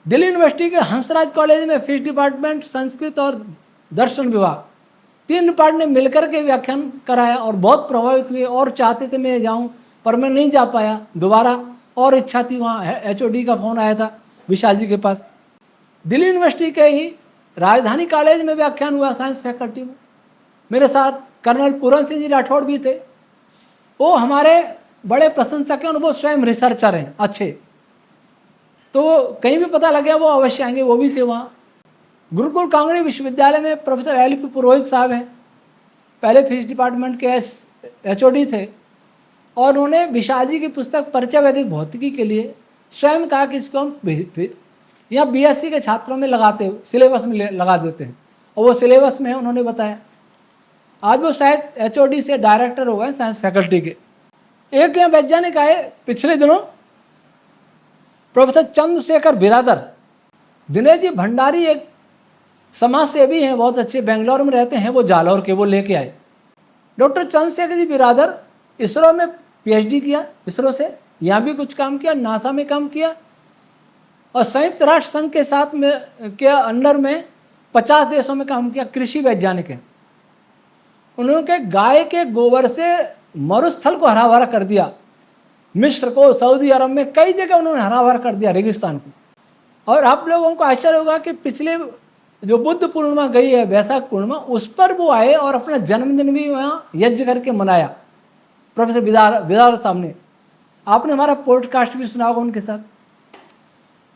[SPEAKER 1] दिल्ली यूनिवर्सिटी के हंसराज कॉलेज में फिजिक्स डिपार्टमेंट, संस्कृत और दर्शन विभाग, 3 डिपार्टमेंट ने मिलकर के व्याख्यान कराया और बहुत प्रभावित हुए और चाहते थे मैं जाऊं, पर मैं नहीं जा पाया दोबारा। और इच्छा थी, वहाँ HOD का फ़ोन आया था विशाल जी के पास। दिल्ली यूनिवर्सिटी के ही राजधानी कॉलेज में व्याख्यान हुआ साइंस फैकल्टी में। मेरे साथ कर्नल पूरन सिंह जी राठौड़ भी थे, वो हमारे बड़े प्रशंसक हैं और वो स्वयं रिसर्चर हैं अच्छे, तो कहीं भी पता लग गया वो अवश्य आएंगे, वो भी थे वहाँ। गुरुकुल कांगड़ी विश्वविद्यालय में प्रोफेसर LP पुरोहित साहब हैं, पहले फिजिक्स डिपार्टमेंट के HOD थे, और उन्होंने विशाल जी की पुस्तक परिचय वैदिक भौतिकी के लिए स्वयं कहा कि इसको हम यहाँ BSc के छात्रों में लगाते, सिलेबस में लगा देते हैं, और वो सिलेबस में है उन्होंने बताया। आज वो शायद HOD से डायरेक्टर हो गए साइंस फैकल्टी के। एक यहाँ वैज्ञानिक आए पिछले दिनों, प्रोफेसर चंद्रशेखर बिरादर। दिनेश जी भंडारी एक समाज सेवी हैं, बहुत अच्छे, बेंगलोर में रहते हैं, वो जालौर के, वो लेके आए। डॉक्टर चंद्रशेखर जी बिरादर इसरो में PhD किया, इसरो से यहाँ भी कुछ काम किया, नासा में काम किया, और संयुक्त राष्ट्र संघ के साथ में के अंडर में 50 देशों में काम किया। कृषि वैज्ञानिक हैं। उन्होंने गाय के गोबर से मरुस्थल को हरा भरा कर दिया, मिस्र को, सऊदी अरब में कई जगह उन्होंने हरा भरा कर दिया रेगिस्तान को। और आप लोगों को आश्चर्य होगा कि पिछले जो बुद्ध पूर्णिमा गई है, वैशाख पूर्णिमा, उस पर वो आए और अपना जन्मदिन भी वहाँ यज्ञ करके मनाया, प्रोफेसर बिदार साहब ने। आपने हमारा पॉडकास्ट भी सुना होगा उनके साथ,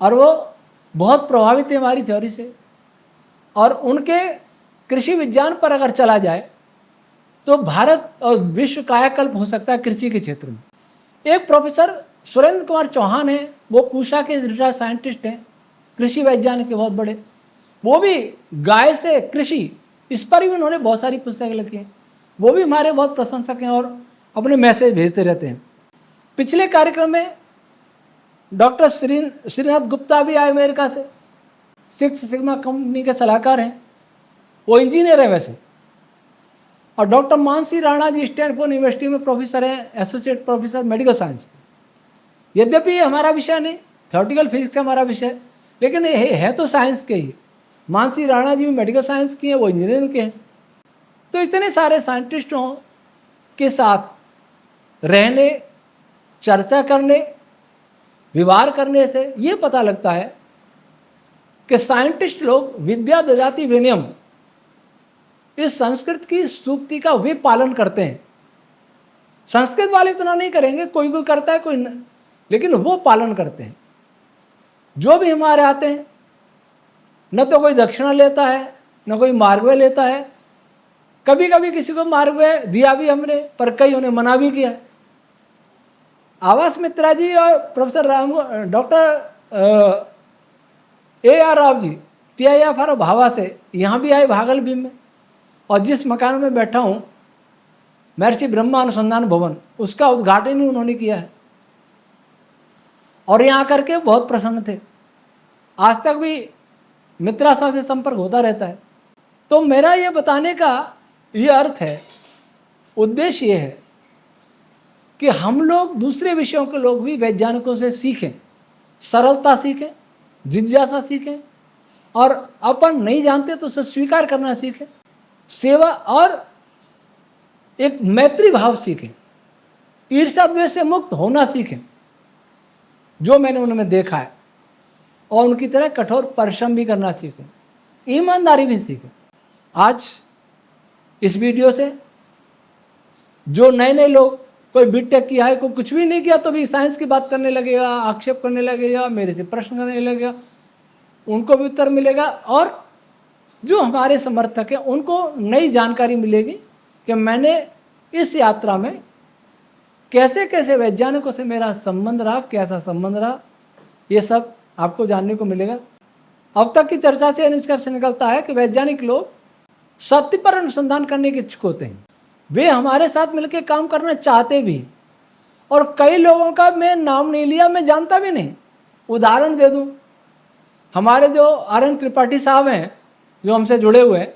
[SPEAKER 1] और वो बहुत प्रभावित है हमारी थ्योरी से। और उनके कृषि विज्ञान पर अगर चला जाए तो भारत और विश्व कायाकल्प हो सकता है कृषि के क्षेत्र में। एक प्रोफेसर सुरेंद्र कुमार चौहान है, वो पूषा के रिटायर्ड साइंटिस्ट हैं, कृषि वैज्ञानिक के बहुत बड़े। वो भी गाय से कृषि, इस पर भी उन्होंने बहुत सारी पुस्तकें लिखी हैं। वो भी हमारे बहुत प्रशंसक हैं और अपने मैसेज भेजते रहते हैं। पिछले कार्यक्रम में डॉक्टर श्रीनाथ गुप्ता भी आए अमेरिका से, 6 सिग्मा कंपनी के सलाहकार हैं, वो इंजीनियर है वैसे। और doctor Mansi Rana ji Stanford university में प्रोफेसर हैं, एसोसिएट प्रोफेसर मेडिकल साइंस। यद्यपि ये हमारा विषय नहीं, थ्योरेटिकल फिजिक्स हमारा विषय, लेकिन ये है तो साइंस के ही। मानसी राणा जी भी मेडिकल साइंस की हैं, वो इंजीनियरिंग के हैं। तो इतने सारे साइंटिस्टों के साथ रहने, चर्चा करने, व्यवहार करने से ये पता लगता है कि साइंटिस्ट लोग विद्या ददाति विनयम, इस संस्कृत की सूक्ति का वे पालन करते हैं। संस्कृत वाले इतना नहीं करेंगे, कोई कोई करता है कोई न, लेकिन वो पालन करते हैं। जो भी हमारे आते हैं, न तो कोई दक्षिणा लेता है, न कोई मार्गवे लेता है। कभी कभी किसी को मार्गवे दिया भी हमने, पर कई उन्हें मना भी किया। आवास मित्रा जी और professor doctor AR Rao ji TIFR भावा से यहाँ भी आए भागल भीम में, और जिस मकान में बैठा हूँ महर्षि ब्रह्मा अनुसंधान भवन, उसका उद्घाटन ही उन्होंने किया है और यहाँ आकर के बहुत प्रसन्न थे। आज तक भी मित्रा साहब से संपर्क होता रहता है। तो मेरा ये बताने का ये अर्थ है, उद्देश्य ये है कि हम लोग दूसरे विषयों के लोग भी वैज्ञानिकों से सीखें, सरलता सीखें, जिज्ञासा सीखें, और अपन नहीं जानते तो उसे स्वीकार करना सीखें, सेवा और एक मैत्री भाव सीखें, ईर्ष्या द्वेष से मुक्त होना सीखें, जो मैंने उनमें देखा है, और उनकी तरह कठोर परिश्रम भी करना सीखें, ईमानदारी भी सीखें। आज इस वीडियो से जो नए नए लोग, कोई बीटेक किया है, कोई कुछ भी नहीं किया तो भी साइंस की बात करने लगेगा, आक्षेप करने लगेगा, मेरे से प्रश्न करने लगेगा, उनको भी उत्तर मिलेगा। और जो हमारे समर्थक हैं उनको नई जानकारी मिलेगी कि मैंने इस यात्रा में कैसे कैसे वैज्ञानिकों से मेरा संबंध रहा, कैसा संबंध रहा, ये सब आपको जानने को मिलेगा। अब तक की चर्चा से निष्कर्ष निकलता है कि वैज्ञानिक लोग सत्य पर अनुसंधान करने के इच्छुक होते हैं। वे हमारे साथ मिलकर काम करना चाहते भी, और कई लोगों का मैं नाम नहीं लिया, मैं जानता भी नहीं। उदाहरण दे दूं, हमारे जो RN त्रिपाठी साहब हैं जो हमसे जुड़े हुए हैं,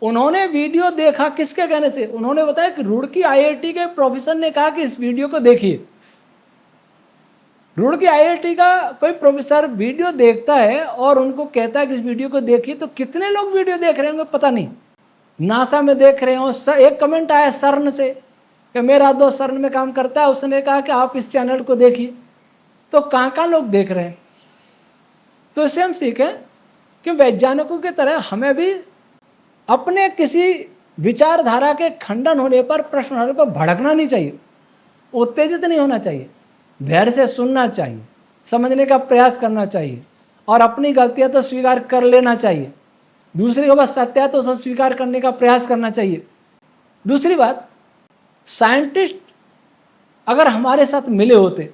[SPEAKER 1] उन्होंने वीडियो देखा। किसके कहने से? उन्होंने बताया कि रुड़की IIT के प्रोफेसर ने कहा कि इस वीडियो को देखिए। रुड़की IIT का कोई प्रोफेसर वीडियो देखता है और उनको कहता है कि इस वीडियो को देखिए, तो कितने लोग वीडियो देख रहे होंगे पता नहीं। नासा में देख रहे हो। एक कमेंट आया सर्न से कि मेरा दोस्त सर्न में काम करता है, उसने कहा कि आप इस चैनल को देखिए। तो कहाँ लोग देख रहे हैं। तो इससे हम सीखें कि वैज्ञानिकों की तरह हमें भी अपने किसी विचारधारा के खंडन होने पर, प्रश्न होने पर भड़कना नहीं चाहिए, उत्तेजित नहीं होना चाहिए, धैर्य से सुनना चाहिए, समझने का प्रयास करना चाहिए, और अपनी गलतियां तो स्वीकार कर लेना चाहिए। दूसरी बात, सत्य है तो उसे स्वीकार करने का प्रयास करना चाहिए। दूसरी बात, साइंटिस्ट अगर हमारे साथ मिले होते,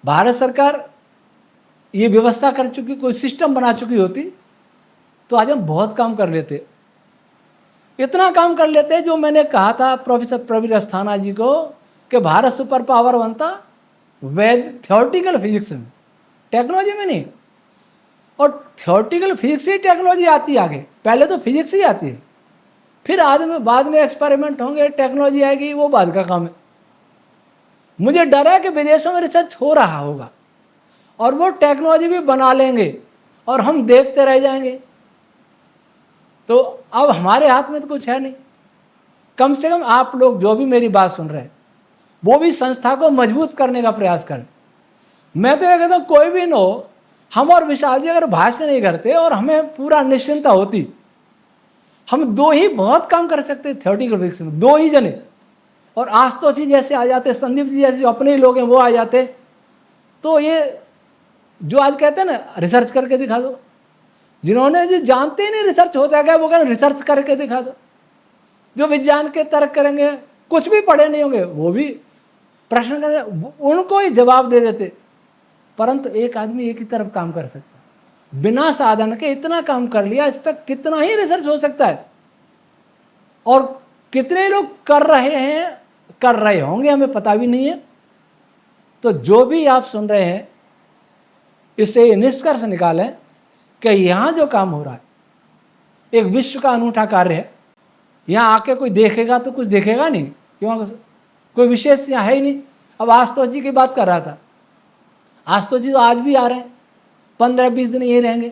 [SPEAKER 1] भारत सरकार ये व्यवस्था कर चुकी, कोई सिस्टम बना चुकी होती, तो आज हम बहुत काम कर लेते। इतना काम कर लेते जो मैंने कहा था प्रोफेसर प्रवीर अस्थाना जी को कि भारत सुपर पावर बनता थ्योरेटिकल फिजिक्स में, टेक्नोलॉजी में नहीं। और थ्योरेटिकल फिजिक्स ही टेक्नोलॉजी आती है आगे, पहले तो फिजिक्स ही आती है, फिर बाद में एक्सपेरिमेंट होंगे, टेक्नोलॉजी आएगी, वो बाद का काम है। मुझे डर है कि विदेशों में रिसर्च हो रहा होगा और वो टेक्नोलॉजी भी बना लेंगे और हम देखते रह जाएंगे। तो अब हमारे हाथ में तो कुछ है नहीं। कम से कम आप लोग जो भी मेरी बात सुन रहे हैं, वो भी संस्था को मजबूत करने का प्रयास करें। मैं तो ये कहता हूँ, कोई भी न हो, हम और विशाल जी अगर भाष्य नहीं करते और हमें पूरा निश्चिंता होती, हम दो ही बहुत काम कर सकते थ्योरेटिकल फिजिक्स में, दो ही जने। और आशुतोष जी जैसे आ जाते, संदीप जी जैसे जो अपने ही लोग हैं वो आ जाते, तो ये जो आज कहते हैं ना रिसर्च करके दिखा दो, जिन्होंने जो जानते ही नहीं रिसर्च होता है क्या, वो कहते रिसर्च करके दिखा दो। जो विज्ञान के तर्क करेंगे, कुछ भी पढ़े नहीं होंगे, वो भी प्रश्न करेंगे, उनको ही जवाब दे देते। परंतु एक आदमी एक ही तरफ काम कर सकता है, बिना साधन के इतना काम कर लिया, इस पर कितना ही रिसर्च हो सकता है और कितने लोग कर रहे हैं, कर रहे होंगे, हमें पता भी नहीं है। तो जो भी आप सुन रहे हैं, इससे निष्कर्ष निकालें कि यहाँ जो काम हो रहा है एक विश्व का अनूठा कार्य है। यहाँ आके कोई देखेगा तो कुछ देखेगा नहीं, क्यों? कोई विशेष यहाँ है ही नहीं। अब आशुतोष जी की बात कर रहा था, आशुतोष जी तो आज भी आ रहे हैं, 15-20 दिन यही रहेंगे।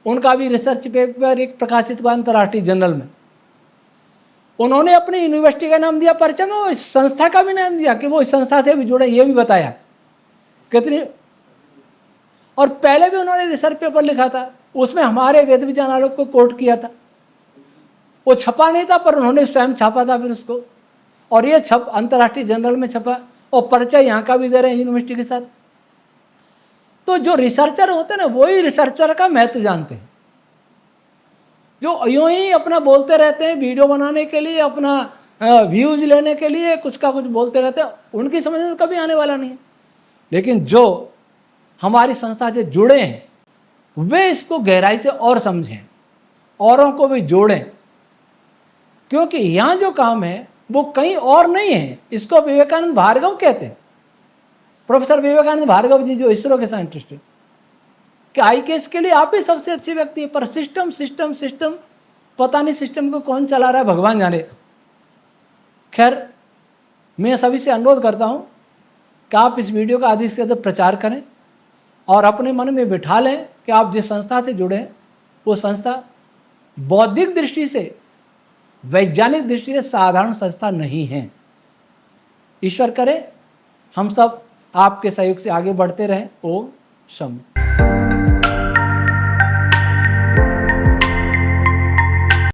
[SPEAKER 1] उनका भी रिसर्च पेपर एक प्रकाशित हुआ अंतर्राष्ट्रीय जर्नल में। उन्होंने अपनी यूनिवर्सिटी का नाम दिया परिचय में, और संस्था का भी नाम दिया कि वो इस संस्था से भी जुड़े, ये भी बताया कितनी। और पहले भी उन्होंने रिसर्च पेपर लिखा था, उसमें हमारे वेद विज्ञान को कोट किया था। वो छपा नहीं था, पर उन्होंने स्वयं छापा था फिर उसको, और ये अंतर्राष्ट्रीय जर्नल में छपा, और परिचय यहाँ का भी दे रहे हैं यूनिवर्सिटी के साथ। तो जो रिसर्चर होते हैं ना, वही रिसर्चर का महत्व जानते हैं। जो यूं ही अपना बोलते रहते हैं वीडियो बनाने के लिए, अपना व्यूज लेने के लिए कुछ का कुछ बोलते रहते हैं, उनकी समझ में कभी आने वाला नहीं है। लेकिन जो हमारी संस्था से जुड़े हैं वे इसको गहराई से और समझें, औरों को भी जोड़ें, क्योंकि यहाँ जो काम है वो कहीं और नहीं है। इसको विवेकानंद भार्गव कहते हैं, प्रोफेसर विवेकानंद भार्गव जी, जो इसरो के साइंटिस्ट हैं, कि IKS के लिए आप ही सबसे अच्छे व्यक्ति है, पर सिस्टम सिस्टम सिस्टम, पता नहीं सिस्टम को कौन चला रहा है, भगवान जाने। खैर, मैं सभी से अनुरोध करता हूँ कि आप इस वीडियो का अधिक से अधिक प्रचार करें और अपने मन में बिठा लें कि आप जिस संस्था से जुड़े हैं वो संस्था बौद्धिक दृष्टि से, वैज्ञानिक दृष्टि से साधारण संस्था नहीं है। ईश्वर करे हम सब आपके सहयोग से आगे बढ़ते रहें। ओम शम।